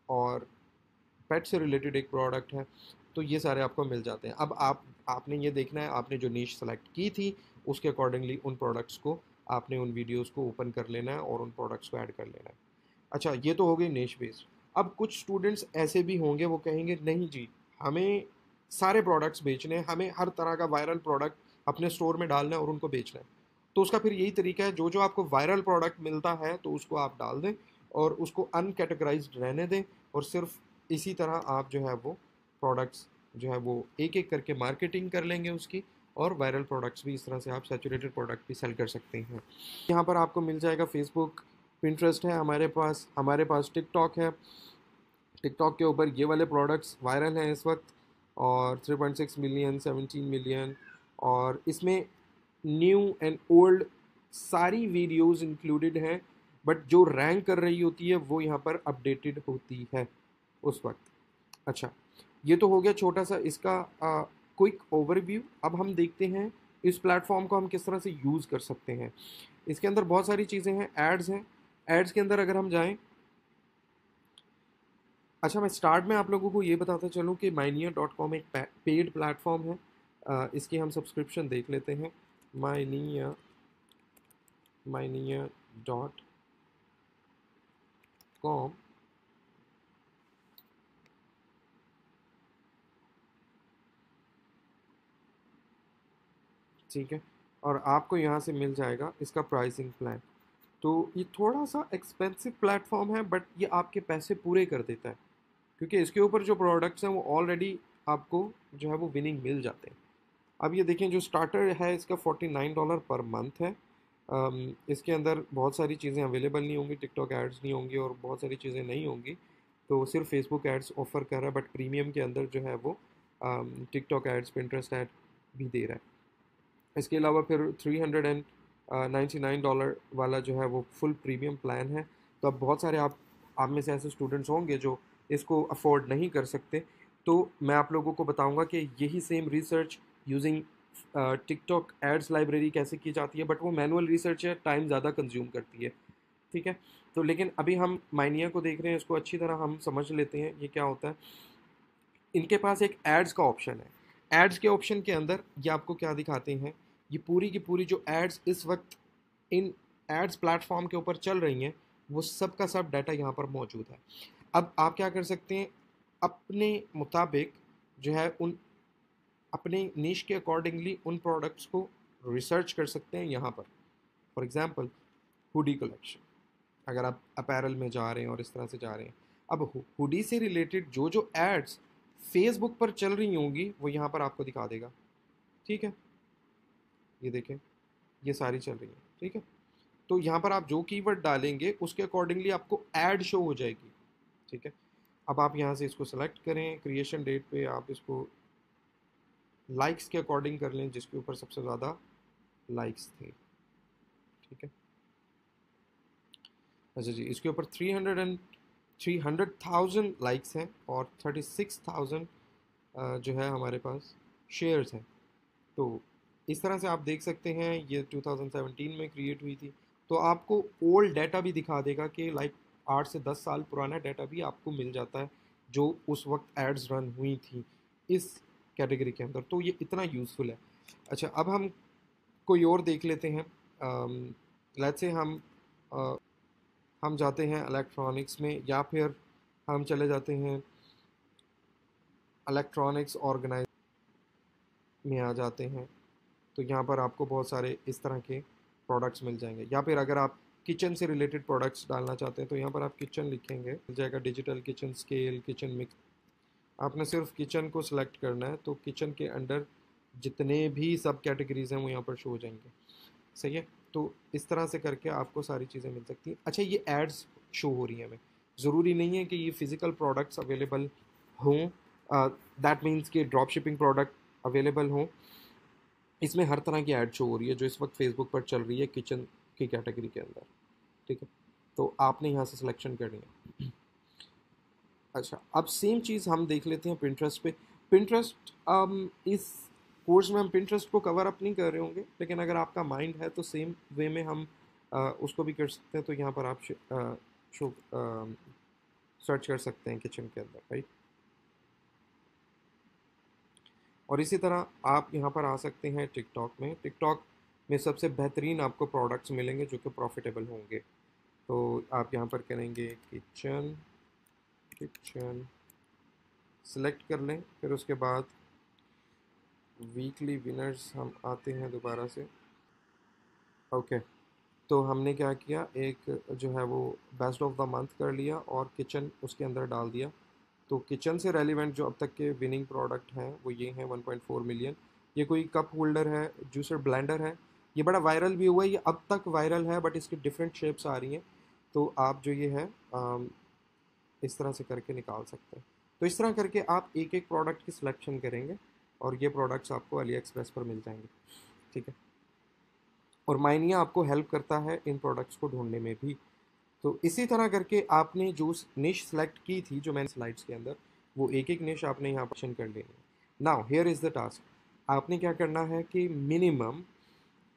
और पेट से रिलेटेड एक प्रोडक्ट है। तो ये सारे आपको मिल जाते हैं। अब आपने ये देखना है, आपने जो नीश सेलेक्ट की थी उसके अकॉर्डिंगली उन प्रोडक्ट्स को आपने उन वीडियोस को ओपन कर लेना है और उन प्रोडक्ट्स को ऐड कर लेना है। अच्छा, ये तो हो गई निश बेस्ड। अब कुछ स्टूडेंट्स ऐसे भी होंगे वो कहेंगे नहीं जी, हमें सारे प्रोडक्ट्स बेचने हैं, हमें हर तरह का वायरल प्रोडक्ट अपने स्टोर में डालना है और उनको बेचना है। तो उसका फिर यही तरीका है, जो जो आपको वायरल प्रोडक्ट मिलता है तो उसको आप डाल दें और उसको अनकैटेगराइज्ड रहने दें, और सिर्फ इसी तरह आप जो है वो प्रोडक्ट्स जो है वो एक एक करके मार्केटिंग कर लेंगे उसकी, और वायरल प्रोडक्ट्स भी इस तरह से आप सैचुरेटेड प्रोडक्ट भी सेल कर सकते हैं। यहाँ पर आपको मिल जाएगा फेसबुक, पिंटरेस्ट है हमारे पास टिकटॉक है। टिकटॉक के ऊपर ये वाले प्रोडक्ट्स वायरल हैं इस वक्त, और 3.6 मिलियन, 17 मिलियन, और इसमें न्यू एंड ओल्ड सारी वीडियोस इंक्लूडेड हैं, बट जो रैंक कर रही होती है वो यहाँ पर अपडेटेड होती है उस वक्त। अच्छा, ये तो हो गया छोटा सा इसका क्विक ओवरव्यू। अब हम देखते हैं इस प्लेटफॉर्म को हम किस तरह से यूज़ कर सकते हैं। इसके अंदर बहुत सारी चीज़ें हैं, एड्स हैं, एड्स के अंदर अगर हम जाएं, अच्छा मैं स्टार्ट में आप लोगों को ये बताता चलूँ कि mynia.com एक पेड प्लेटफॉर्म है। इसकी हम सब्सक्रिप्शन देख लेते हैं। mynia.com, ठीक है, और आपको यहाँ से मिल जाएगा इसका प्राइसिंग प्लान। तो ये थोड़ा सा एक्सपेंसिव प्लेटफॉर्म है, बट ये आपके पैसे पूरे कर देता है, क्योंकि इसके ऊपर जो प्रोडक्ट्स हैं वो ऑलरेडी आपको जो है वो विनिंग मिल जाते हैं। अब ये देखें, जो स्टार्टर है इसका $49 पर मंथ है। इसके अंदर बहुत सारी चीज़ें अवेलेबल नहीं होंगी, टिकटॉक एड्स नहीं होंगी और बहुत सारी चीज़ें नहीं होंगी, तो सिर्फ फेसबुक एड्स ऑफर कर रहा है, बट प्रीमियम के अंदर जो है वो टिकटॉक एड्स, पिंटरेस्ट एड भी दे रहा है। इसके अलावा फिर $399 वाला जो है वो फुल प्रीमियम प्लान है। तो अब बहुत सारे आप में से ऐसे स्टूडेंट्स होंगे जो इसको अफोर्ड नहीं कर सकते, तो मैं आप लोगों को बताऊंगा कि यही same research using TikTok ads library कैसे की जाती है, बट वो मैनुअल रिसर्च है, टाइम ज़्यादा कंज्यूम करती है, ठीक है। तो लेकिन अभी हम माइनिया को देख रहे हैं, इसको अच्छी तरह हम समझ लेते हैं ये क्या होता है। इनके पास एक एड्स का ऑप्शन है। एड्स के ऑप्शन के अंदर ये आपको क्या दिखाते हैं, ये पूरी की पूरी जो एड्स इस वक्त इन एड्स प्लेटफॉर्म के ऊपर चल रही हैं, वो सब का सब डाटा यहाँ पर मौजूद है। अब आप क्या कर सकते हैं, अपने मुताबिक जो है उन अपने निश के अकॉर्डिंगली उन प्रोडक्ट्स को रिसर्च कर सकते हैं यहाँ पर। फॉर एग्जांपल हुडी कलेक्शन, अगर आप अपैरल में जा रहे हैं और इस तरह से जा रहे हैं, अब हुडी से रिलेटेड जो जो एड्स फेसबुक पर चल रही होंगी वो यहाँ पर आपको दिखा देगा, ठीक है। ये देखें, ये सारी चल रही है, ठीक है। तो यहाँ पर आप जो कीवर्ड डालेंगे उसके अकॉर्डिंगली आपको ऐड शो हो जाएगी, ठीक है। अब आप यहाँ से इसको सेलेक्ट करें, क्रिएशन डेट पे आप इसको लाइक्स के अकॉर्डिंग कर लें, जिसके ऊपर सबसे ज़्यादा लाइक्स थे, ठीक है। अच्छा जी, इसके ऊपर 300,000 लाइक्स हैं और 36,000 जो है हमारे पास शेयर्स हैं। तो इस तरह से आप देख सकते हैं, ये 2017 में क्रिएट हुई थी। तो आपको ओल्ड डाटा भी दिखा देगा कि लाइक 8 से 10 साल पुराना डाटा भी आपको मिल जाता है, जो उस वक्त एड्स रन हुई थी इस कैटेगरी के अंदर। तो ये इतना यूज़फुल है। अच्छा, अब हम कोई और देख लेते हैं। लेट्स से हम जाते हैं इलेक्ट्रॉनिक्स में, या फिर हम चले जाते हैं इलेक्ट्रॉनिक्स ऑर्गेनाइज में आ जाते हैं। तो यहाँ पर आपको बहुत सारे इस तरह के प्रोडक्ट्स मिल जाएंगे, या फिर अगर आप किचन से रिलेटेड प्रोडक्ट्स डालना चाहते हैं तो यहाँ पर आप किचन लिखेंगे, मिल जाएगा digital kitchen scale, kitchen mix. आपने सिर्फ किचन को सिलेक्ट करना है, तो किचन के अंडर जितने भी सब कैटेगरीज हैं वो यहाँ पर शो हो जाएंगे, सही है। तो इस तरह से करके आपको सारी चीज़ें मिल सकती हैं। अच्छा, ये एड्स शो हो रही हैं हमें, ज़रूरी नहीं है कि ये फ़िज़िकल प्रोडक्ट्स अवेलेबल हों, दैट मीन्स कि ड्रॉप शिपिंग प्रोडक्ट अवेलेबल हों। इसमें हर तरह की ऐड शो हो रही है जो इस वक्त फेसबुक पर चल रही है किचन की कैटेगरी के अंदर, ठीक है। तो आपने यहाँ से सिलेक्शन करनी है। अच्छा, अब सेम चीज़ हम देख लेते हैं पिंटरेस्ट पे। पिंटरेस्ट इस कोर्स में हम पिंटरेस्ट को कवर अप नहीं कर रहे होंगे, लेकिन अगर आपका माइंड है तो सेम वे में हम उसको भी कर सकते हैं। तो यहाँ पर आप शो सर्च कर सकते हैं किचन के अंदर, राइट। और इसी तरह आप यहाँ पर आ सकते हैं टिकटॉक में। टिकटॉक में सबसे बेहतरीन आपको प्रोडक्ट्स मिलेंगे जो कि प्रॉफिटेबल होंगे। तो आप यहाँ पर करेंगे किचन, किचन सेलेक्ट कर लें, फिर उसके बाद वीकली विनर्स हम आते हैं दोबारा से। ओके, तो हमने क्या किया, एक जो है वो बेस्ट ऑफ द मंथ कर लिया और किचन उसके अंदर डाल दिया। तो किचन से रेलिवेंट जो अब तक के विनिंग प्रोडक्ट हैं वो ये हैं 1.4 मिलियन। ये कोई कप होल्डर है, जूसर ब्लेंडर है, ये बड़ा वायरल भी हुआ है, ये अब तक वायरल है, बट इसकी डिफरेंट शेप्स आ रही हैं। तो आप जो ये है इस तरह से करके निकाल सकते हैं। तो इस तरह करके आप एक एक प्रोडक्ट की सिलेक्शन करेंगे और ये प्रोडक्ट्स आपको अली एक्सप्रेस पर मिल जाएंगे, ठीक है। और माइनिया आपको हेल्प करता है इन प्रोडक्ट्स को ढूंढने में भी। तो इसी तरह करके आपने जो निश सेलेक्ट की थी जो मैंने स्लाइड्स के अंदर, वो एक एक निश आपने यहाँ पर कर लेनी है। Now here is the task. आपने क्या करना है कि मिनिमम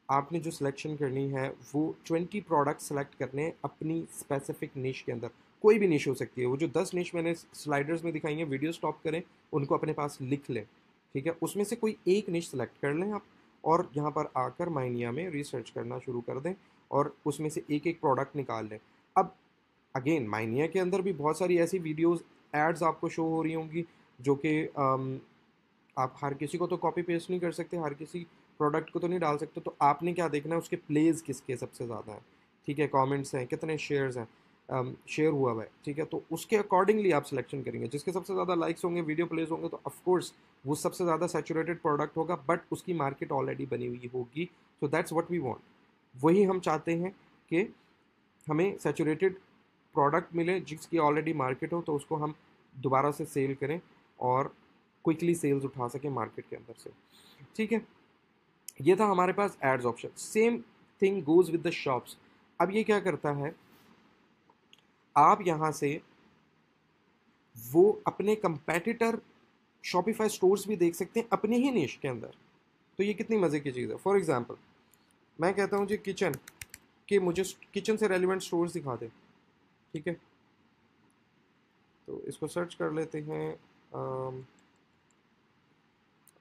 आपने जो सिलेक्शन करनी है वो 20 प्रोडक्ट सेलेक्ट करने हैं अपनी स्पेसिफिक निश के अंदर। कोई भी निश हो सकती है, वो जो 10 निश मैंने स्लाइडर्स में दिखाई हैं, वीडियो स्टॉप करें, उनको अपने पास लिख लें। ठीक है, उसमें से कोई एक निश सेलेक्ट कर लें आप, और यहाँ पर आकर माइनिया में रिसर्च करना शुरू कर दें और उसमें से एक एक प्रोडक्ट निकाल लें। अब अगेन माइनिया के अंदर भी बहुत सारी ऐसी वीडियोस एड्स आपको शो हो रही होंगी जो कि आप हर किसी को तो कॉपी पेस्ट नहीं कर सकते, हर किसी प्रोडक्ट को तो नहीं डाल सकते, तो आपने क्या देखना है, उसके प्लेज किसके सबसे ज़्यादा हैं। ठीक है, कमेंट्स हैं, कितने शेयर्स हैं, शेयर हुआ हुआ है। ठीक है, तो उसके अकॉर्डिंगली आप सिलेक्शन करेंगे। जिसके सबसे ज़्यादा लाइक्स होंगे, वीडियो प्लेज होंगे, तो ऑफकोर्स वो सबसे ज़्यादा सैचुरेटेड प्रोडक्ट होगा, बट उसकी मार्केट ऑलरेडी बनी हुई होगी। So that's what we want. वही हम चाहते हैं कि हमें सैचुरेटेड प्रोडक्ट मिले जिसकी ऑलरेडी मार्केट हो, तो उसको हम दोबारा से सेल करें और क्विकली सेल्स उठा सकें मार्केट के अंदर से। ठीक है, ये था हमारे पास ads option. Same thing goes with the shops. अब ये क्या करता है, आप यहाँ से वो अपने कंपेटिटर शॉपिफाई स्टोर्स भी देख सकते हैं अपने ही निश के अंदर। तो ये कितनी मज़े की चीज़ है। फॉर एग्जांपल मैं कहता हूँ जी किचन, कि मुझे किचन से रेलिवेंट स्टोर्स दिखा दे। ठीक है, तो इसको सर्च कर लेते हैं।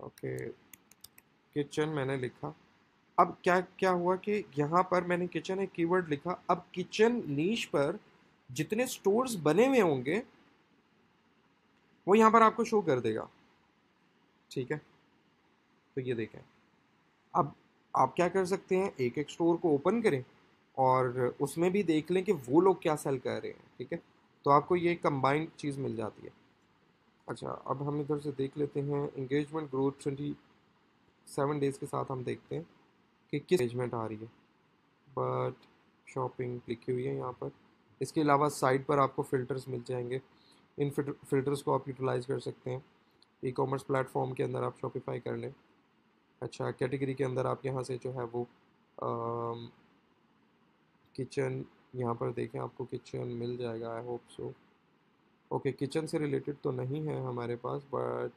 ओके, किचन मैंने लिखा। अब क्या क्या हुआ कि यहाँ पर मैंने किचन एक कीवर्ड लिखा। अब किचन नीश पर जितने स्टोर्स बने हुए होंगे वो यहाँ पर आपको शो कर देगा। ठीक है, तो ये देखें। अब आप क्या कर सकते हैं, एक एक स्टोर को ओपन करें और उसमें भी देख लें कि वो लोग क्या सेल कर रहे हैं। ठीक है, तो आपको ये कंबाइंड चीज़ मिल जाती है। अच्छा, अब हम इधर से देख लेते हैं इंगेजमेंट ग्रोथ 27 डेज़ के साथ। हम देखते हैं कि किस एंगेजमेंट आ रही है। बट शॉपिंग लिखी हुई है यहाँ पर। इसके अलावा साइट पर आपको फ़िल्टर्स मिल जाएंगे। इन फ़िल्टर्स को आप यूटिलाइज़ कर सकते हैं। ई कॉमर्स प्लेटफॉर्म के अंदर आप शॉपिफाई कर लें। अच्छा, कैटेगरी के अंदर आप यहाँ से जो है वो किचन, यहाँ पर देखें आपको किचन मिल जाएगा, I hope so. Okay, kitchen से रिलेटेड तो नहीं है हमारे पास, बट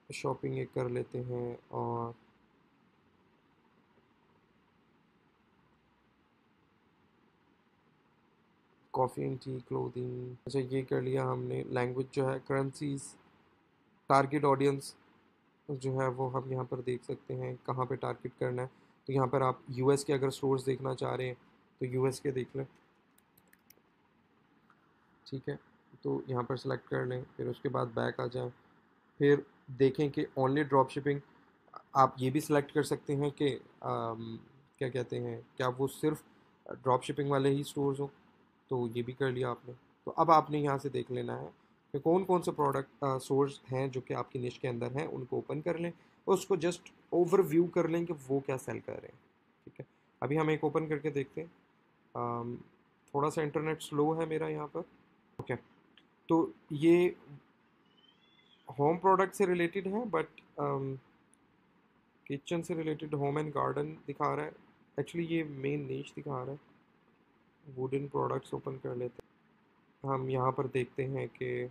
शॉपिंग एक कर लेते हैं। और कॉफ़ी एंड टी, क्लोथिंग, अच्छा ये कर लिया हमने। लैंग्वेज जो है, करेंसीज, टारगेट ऑडियंस जो है वो हम यहाँ पर देख सकते हैं कहाँ पे टारगेट करना है। तो यहाँ पर आप यूएस के अगर स्टोर्स देखना चाह रहे हैं तो यूएस के देख लें। ठीक है, तो यहाँ पर सेलेक्ट कर लें, फिर उसके बाद बैक आ जाएं, फिर देखें कि ओनली ड्रॉप शिपिंग। आप ये भी सिलेक्ट कर सकते हैं कि क्या कहते हैं, क्या वो सिर्फ ड्रॉप शिपिंग वाले ही स्टोर्स हों। तो ये भी कर लिया आपने। तो अब आपने यहाँ से देख लेना है कि कौन कौन से प्रोडक्ट सोर्स हैं जो कि आपकी निश के अंदर हैं, उनको ओपन कर लें और उसको जस्ट ओवरव्यू कर लें कि वो क्या सेल कर रहे हैं। ठीक है, अभी हम एक ओपन करके देखते हैं। अम, थोड़ा सा इंटरनेट स्लो है मेरा यहाँ पर। ओके, तो ये होम प्रोडक्ट से रिलेटेड है, बट किचन से रिलेटेड होम एंड गार्डन दिखा रहा है। एक्चुअली ये मेन नीश दिखा रहा है। वुडन प्रोडक्ट्स ओपन कर लेते हैं। हम यहाँ पर देखते हैं कि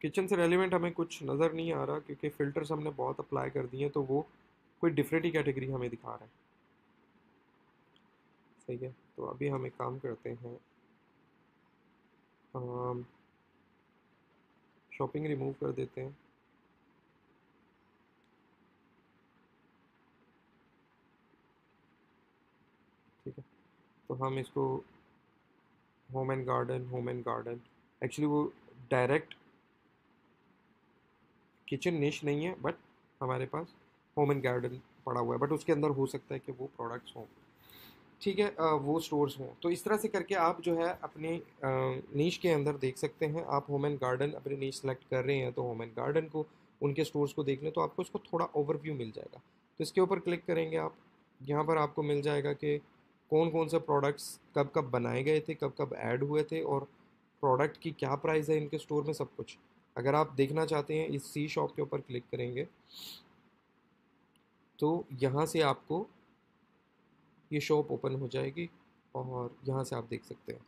किचन से रेलिवेंट हमें कुछ नज़र नहीं आ रहा, क्योंकि फ़िल्टर्स हमने बहुत अप्लाई कर दिए हैं, तो वो कोई डिफरेंट ही कैटेगरी हमें दिखा रहा है। सही है, तो अभी हम एक काम करते हैं, शॉपिंग रिमूव कर देते हैं। ठीक है, तो हम इसको होम एंड गार्डन, एक्चुअली वो डायरेक्ट किचन निश नहीं है, बट हमारे पास होम एंड गार्डन पड़ा हुआ है, बट उसके अंदर हो सकता है कि वो प्रोडक्ट्स हों। ठीक है, वो स्टोर्स हों। तो इस तरह से करके आप जो है अपने नीश के अंदर देख सकते हैं। आप होम एंड गार्डन अपनी नीश सेलेक्ट कर रहे हैं तो होम एंड गार्डन को, उनके स्टोर्स को देख लें तो आपको इसको थोड़ा ओवरव्यू मिल जाएगा। तो इसके ऊपर क्लिक करेंगे आप, यहाँ पर आपको मिल जाएगा कि कौन कौन से प्रोडक्ट्स कब कब बनाए गए थे, कब कब ऐड हुए थे, और प्रोडक्ट की क्या प्राइस है इनके स्टोर में, सब कुछ। अगर आप देखना चाहते हैं, इस सी शॉप के ऊपर क्लिक करेंगे तो यहाँ से आपको ये शॉप ओपन हो जाएगी और यहाँ से आप देख सकते हैं।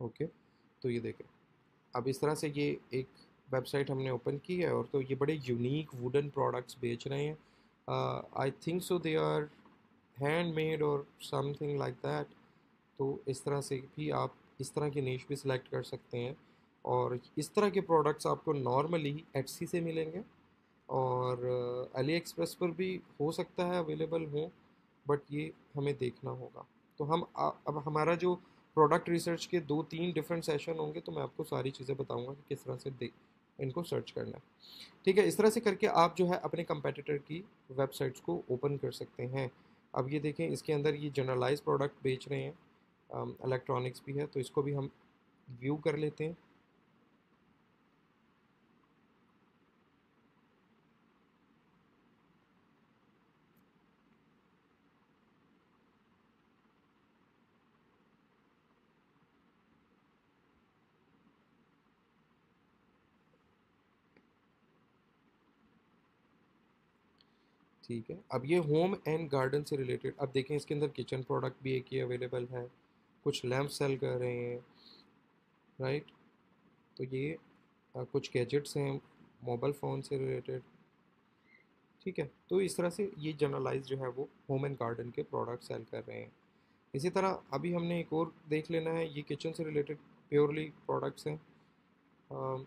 ओके, तो ये देखें, अब इस तरह से ये एक वेबसाइट हमने ओपन की है, और तो ये बड़े यूनिक वुडन प्रोडक्ट्स बेच रहे हैं। I think so they are handmade और समथिंग लाइक दैट। तो इस तरह से भी आप इस तरह की निश भी सिलेक्ट कर सकते हैं, और इस तरह के प्रोडक्ट्स आपको नॉर्मली एटसी से मिलेंगे, और अली एक्सप्रेस पर भी हो सकता है अवेलेबल हो, बट ये हमें देखना होगा। तो हम अब हमारा जो प्रोडक्ट रिसर्च के 2-3 डिफरेंट सेशन होंगे, तो मैं आपको सारी चीज़ें बताऊंगा कि किस तरह से देख इनको सर्च करना है। ठीक है, इस तरह से करके आप जो है अपने कंपेटिटर की वेबसाइट्स को ओपन कर सकते हैं। अब ये देखें, इसके अंदर ये जनरलाइज प्रोडक्ट बेच रहे हैं, इलेक्ट्रॉनिक्स भी है, तो इसको भी हम व्यू कर लेते हैं। ठीक है, अब ये होम एंड गार्डन से रिलेटेड, अब देखें इसके अंदर किचन प्रोडक्ट भी एक ही अवेलेबल है, कुछ लैम्प सेल कर रहे हैं, राइट। तो ये कुछ गैजेट्स हैं मोबाइल फ़ोन से रिलेटेड। ठीक है, तो इस तरह से ये जनरलाइज जो है वो होम एंड गार्डन के प्रोडक्ट सेल कर रहे हैं। इसी तरह अभी हमने एक और देख लेना है, ये किचन से रिलेटेड प्योरली प्रोडक्ट्स हैं। अम,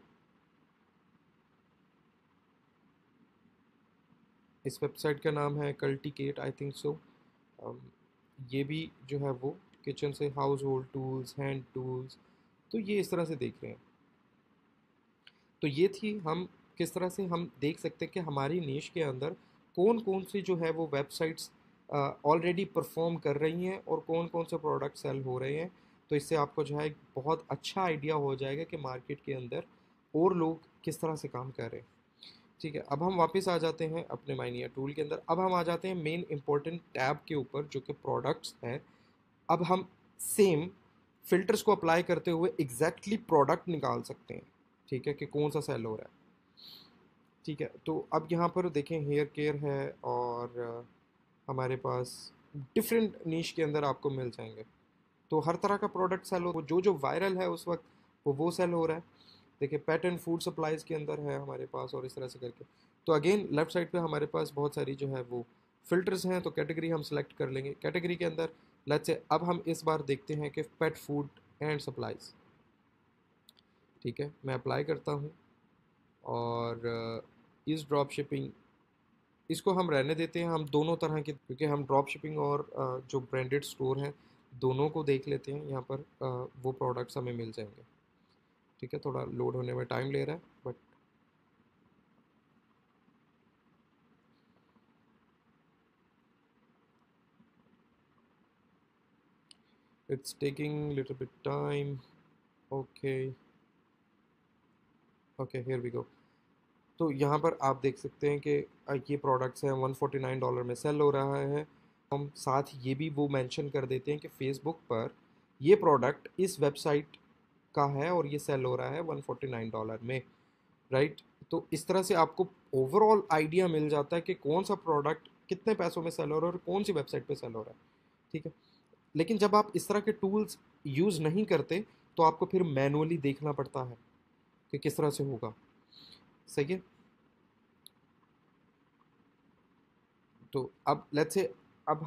इस वेबसाइट का नाम है कल्टिकेट, आई थिंक सो। ये भी जो है वो किचन से house hold tools, hand tools, तो ये इस तरह से देख रहे हैं। तो ये थी, हम किस तरह से हम देख सकते हैं कि हमारी नीश के अंदर कौन कौन सी जो है वो वेबसाइट्स ऑलरेडी परफॉर्म कर रही हैं, और कौन कौन से प्रोडक्ट सेल हो रहे हैं। तो इससे आपको जो है एक बहुत अच्छा आइडिया हो जाएगा कि मार्केट के अंदर और लोग किस तरह से काम कर रहे हैं। ठीक है, अब हम वापस आ जाते हैं अपने माइनिया टूल के अंदर। अब हम आ जाते हैं मेन इंपॉर्टेंट टैब के ऊपर जो कि प्रोडक्ट्स हैं। अब हम सेम फिल्टर्स को अप्लाई करते हुए एग्जैक्टली प्रोडक्ट निकाल सकते हैं। ठीक है, कि कौन सा सेल हो रहा है। ठीक है, तो अब यहाँ पर देखें, हेयर केयर है, और हमारे पास डिफरेंट नीश के अंदर आपको मिल जाएंगे। तो हर तरह का प्रोडक्ट सेल हो, जो जो वायरल है उस वक्त वो सेल हो रहा है। देखिए, पैट एंड फूड सप्लाईज के अंदर है हमारे पास, और इस तरह से करके। तो अगेन लेफ्ट साइड पे हमारे पास बहुत सारी जो है वो फिल्टर्स हैं, तो कैटेगरी हम सेलेक्ट कर लेंगे। कैटेगरी के अंदर लेट्स से अब हम इस बार देखते हैं कि पेट फूड एंड सप्लाईज। ठीक है, मैं अप्लाई करता हूँ, और इस ड्रॉप शिपिंग, इसको हम रहने देते हैं। हम दोनों तरह के, क्योंकि हम ड्रॉप शिपिंग और जो ब्रांडेड स्टोर हैं दोनों को देख लेते हैं। यहाँ पर वो प्रोडक्ट्स हमें मिल जाएंगे। ठीक है, थोड़ा लोड होने में टाइम ले रहा है, but it's taking little bit time. Okay, okay, here we go. तो यहाँ पर आप देख सकते हैं कि ये प्रोडक्ट्स हैं, $149 में सेल हो रहा है। हम साथ ये भी वो मेंशन कर देते हैं कि फेसबुक पर ये प्रोडक्ट इस वेबसाइट का है, और ये सेल हो रहा है $149 में, राइट। तो इस तरह से आपको ओवरऑल आइडिया मिल जाता है कि कौन सा प्रोडक्ट कितने पैसों में सेल हो रहा है और कौन सी वेबसाइट पे सेल हो रहा है। ठीक है, लेकिन जब आप इस तरह के टूल्स यूज़ नहीं करते, तो आपको फिर मैनुअली देखना पड़ता है कि किस तरह से होगा। सही है। तो अब लेट्स से, अब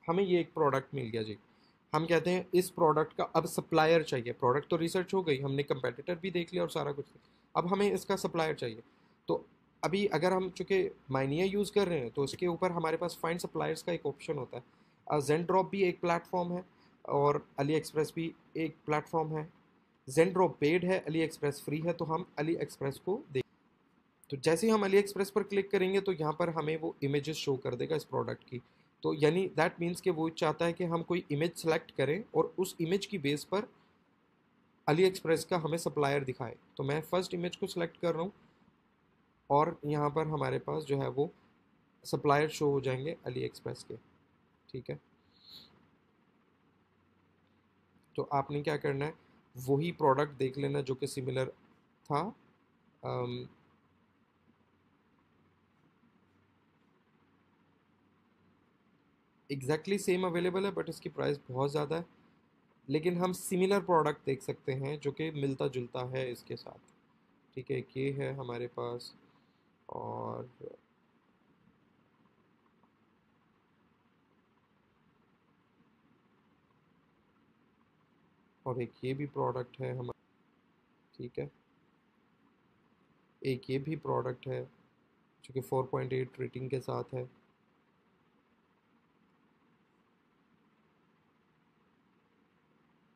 हमें ये एक प्रोडक्ट मिल गया जी। हम कहते हैं इस प्रोडक्ट का अब सप्लायर चाहिए। प्रोडक्ट तो रिसर्च हो गई, हमने कंपेटिटर भी देख लिया और सारा कुछ। अब हमें इसका सप्लायर चाहिए। तो अभी अगर हम चूँकि माइनिया यूज़ कर रहे हैं, तो उसके ऊपर हमारे पास फाइंड सप्लायर्स का एक ऑप्शन होता है। जेनड्रॉप भी एक प्लेटफॉर्म है, और अली एक्सप्रेस भी एक प्लेटफॉर्म है। जेनड्रॉप पेड है, अली एक्सप्रेस फ्री है, तो हम अली एक्सप्रेस को देख। तो जैसे ही हम अली एक्सप्रेस पर क्लिक करेंगे, तो यहाँ पर हमें वो इमेजेस शो कर देगा इस प्रोडक्ट की। तो यानी दैट मीन्स कि वो चाहता है कि हम कोई इमेज सेलेक्ट करें, और उस इमेज की बेस पर अली एक्सप्रेस का हमें सप्लायर दिखाए। तो मैं फर्स्ट इमेज को सिलेक्ट कर रहा हूँ, और यहाँ पर हमारे पास जो है वो सप्लायर शो हो जाएंगे अली एक्सप्रेस के। ठीक है, तो आपने क्या करना है, वही प्रोडक्ट देख लेना जो कि सिमिलर था। एग्जैक्टली सेम अवेलेबल है, बट इसकी प्राइस बहुत ज़्यादा है। लेकिन हम सिमिलर प्रोडक्ट देख सकते हैं जो कि मिलता जुलता है इसके साथ। ठीक है, ये है हमारे पास। और एक ये भी प्रोडक्ट है हमारा। ठीक है, एक ये भी प्रोडक्ट है जो कि 4.8 रेटिंग के साथ है।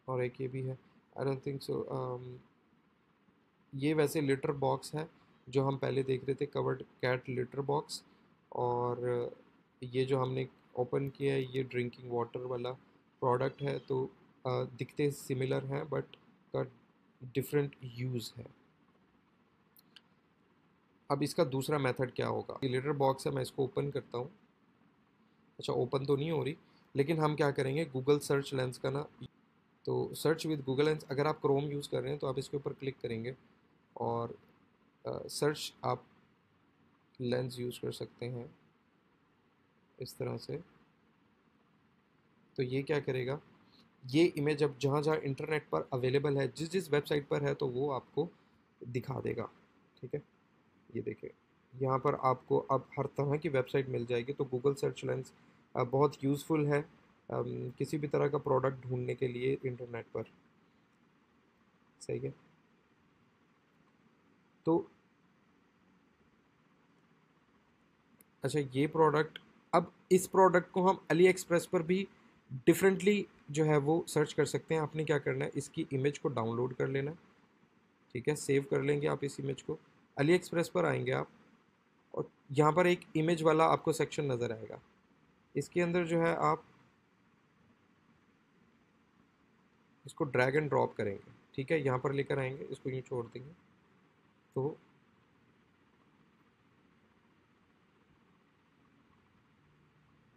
और एक ये भी है। I don't think so. ये वैसे लिटर बॉक्स है जो हम पहले देख रहे थे, कवर्ड कैट लिटर बॉक्स। और ये जो हमने ओपन किया है ये ड्रिंकिंग वाटर वाला प्रोडक्ट है। तो दिखते सिमिलर हैं बट का डिफरेंट यूज़ है। अब इसका दूसरा मेथड क्या होगा? ये लिटर बॉक्स है, मैं इसको ओपन करता हूँ। अच्छा, ओपन तो नहीं हो रही, लेकिन हम क्या करेंगे, गूगल सर्च लेंस का ना, तो सर्च विद गूगल लेंस, अगर आप क्रोम यूज़ कर रहे हैं तो आप इसके ऊपर क्लिक करेंगे और सर्च आप लेंस यूज़ कर सकते हैं इस तरह से। तो ये क्या करेगा, ये इमेज अब जहाँ जहाँ इंटरनेट पर अवेलेबल है, जिस जिस वेबसाइट पर है, तो वो आपको दिखा देगा। ठीक है, ये देखिए, यहाँ पर आपको अब हर तरह की वेबसाइट मिल जाएगी। तो गूगल सर्च लेंस बहुत यूज़फुल है किसी भी तरह का प्रोडक्ट ढूंढने के लिए इंटरनेट पर। सही है। तो अच्छा, ये प्रोडक्ट, अब इस प्रोडक्ट को हम अली एक्सप्रेस पर भी डिफरेंटली जो है वो सर्च कर सकते हैं। आपने क्या करना है, इसकी इमेज को डाउनलोड कर लेना। ठीक है, सेव कर लेंगे आप इस इमेज को। अली एक्सप्रेस पर आएंगे आप, और यहाँ पर एक इमेज वाला आपको सेक्शन नज़र आएगा। इसके अंदर जो है आप इसको ड्रैग एंड ड्रॉप करेंगे। ठीक है, यहाँ पर लेकर आएंगे, इसको यूँ छोड़ देंगे। तो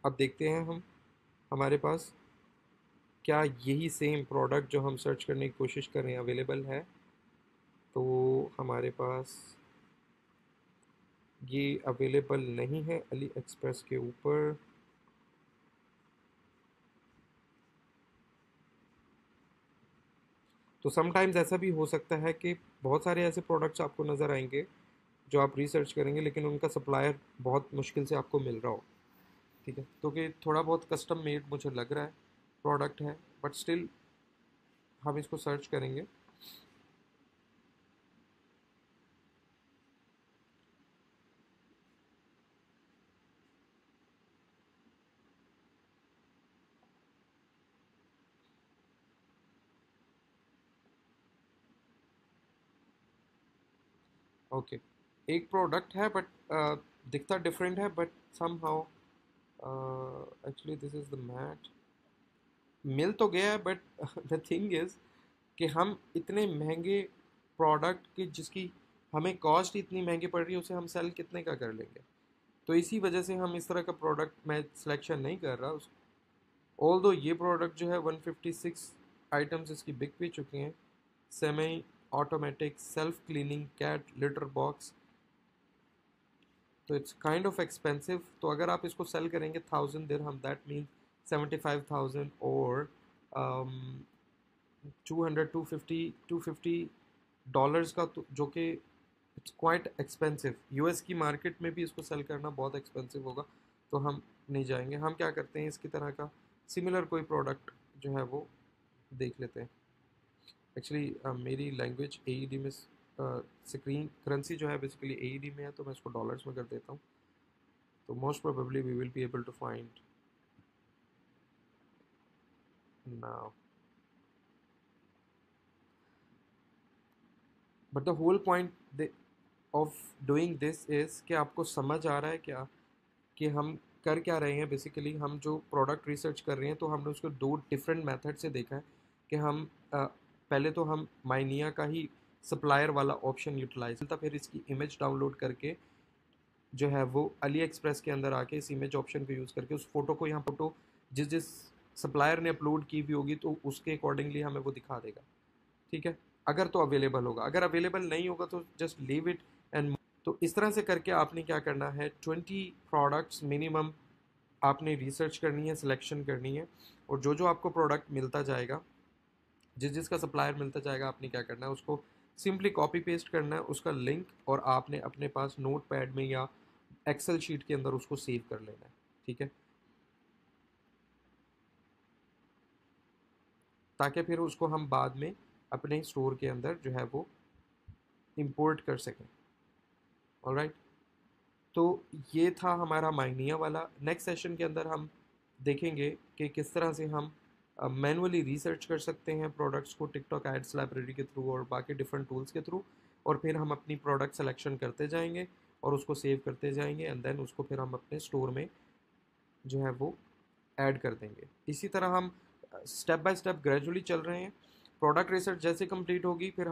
अब देखते हैं हम, हमारे पास क्या यही सेम प्रोडक्ट जो हम सर्च करने की कोशिश कर रहे हैं अवेलेबल है। तो हमारे पास ये अवेलेबल नहीं है अली एक्सप्रेस के ऊपर। तो समटाइम्स ऐसा भी हो सकता है कि बहुत सारे ऐसे प्रोडक्ट्स आपको नज़र आएंगे जो आप रिसर्च करेंगे, लेकिन उनका सप्लायर बहुत मुश्किल से आपको मिल रहा हो। ठीक है, तो कि थोड़ा बहुत कस्टम मेड मुझे लग रहा है प्रोडक्ट है, बट स्टिल हम इसको सर्च करेंगे। ओके, एक प्रोडक्ट है बट दिखता डिफरेंट है, but somehow actually this is the mat. मिल तो गया है, बट द थिंग इज़ कि हम इतने महंगे प्रोडक्ट की जिसकी हमें कॉस्ट इतनी महंगी पड़ रही है, उसे हम सेल कितने का कर लेंगे। तो इसी वजह से हम इस तरह का प्रोडक्ट मैं सिलेक्शन नहीं कर रहा उस। ऑल दो ये प्रोडक्ट जो है 156 आइटम्स इसकी बिक भी चुकी हैं। Semi automatic self cleaning cat litter box. तो इट्स काइंड ऑफ एक्सपेंसिव। तो अगर आप इसको सेल करेंगे 1000 दिरहम, दैट मीन 75,000 और 200 250 डॉलर्स का, तो जो कि इट्स क्वाइट एक्सपेंसिव। यूएस की मार्केट में भी इसको सेल करना बहुत एक्सपेंसिव होगा। तो हम नहीं जाएंगे। हम क्या करते हैं, इसकी तरह का सिमिलर कोई प्रोडक्ट जो है वो देख लेते हैं। एक्चुअली मेरी लैंग्वेज एईडी में, स्क्रीन करेंसी जो है बेसिकली एईडी में है, तो मैं इसको डॉलर्स में कर देता हूँ। तो most probably we will be able to find now. But the whole point of doing this is कि आपको समझ आ रहा है क्या कि हम कर क्या रहे हैं। बेसिकली हम जो प्रोडक्ट रिसर्च कर रहे हैं, तो हमने उसको दो डिफरेंट मेथड से देखा है कि हम पहले तो हम माइनिया का ही सप्लायर वाला ऑप्शन यूटिलाइज था, फिर इसकी इमेज डाउनलोड करके जो है वो अली एक्सप्रेस के अंदर आके इस इमेज ऑप्शन को यूज़ करके उस फोटो को, यहाँ फोटो जिस जिस सप्लायर ने अपलोड की हुई होगी तो उसके अकॉर्डिंगली हमें वो दिखा देगा। ठीक है, अगर तो अवेलेबल होगा, अगर अवेलेबल नहीं होगा तो जस्ट लीव इट एंड। तो इस तरह से करके आपने क्या करना है, 20 प्रोडक्ट्स मिनिमम आपने रिसर्च करनी है, सिलेक्शन करनी है, और जो जो आपको प्रोडक्ट मिलता जाएगा जिस जिसका सप्लायर मिलता जाएगा, आपने क्या करना है, उसको सिंपली कॉपी पेस्ट करना है उसका लिंक, और आपने अपने पास नोट पैड में या एक्सेल शीट के अंदर उसको सेव कर लेना है। ठीक है, ताकि फिर उसको हम बाद में अपने स्टोर के अंदर जो है वो इंपोर्ट कर सकें। ऑलराइट, तो ये था हमारा माइनिया वाला। नेक्स्ट सेशन के अंदर हम देखेंगे कि किस तरह से हम मैनुअली रिसर्च कर सकते हैं प्रोडक्ट्स को टिकटॉक एड्स लाइब्रेरी के थ्रू और बाकी डिफरेंट टूल्स के थ्रू, और फिर हम अपनी प्रोडक्ट सिलेक्शन करते जाएंगे और उसको सेव करते जाएंगे, एंड देन उसको फिर हम अपने स्टोर में जो है वो ऐड कर देंगे। इसी तरह हम स्टेप बाय स्टेप ग्रेजुअली चल रहे हैं। प्रोडक्ट रिसर्च जैसे कंप्लीट होगी, फिर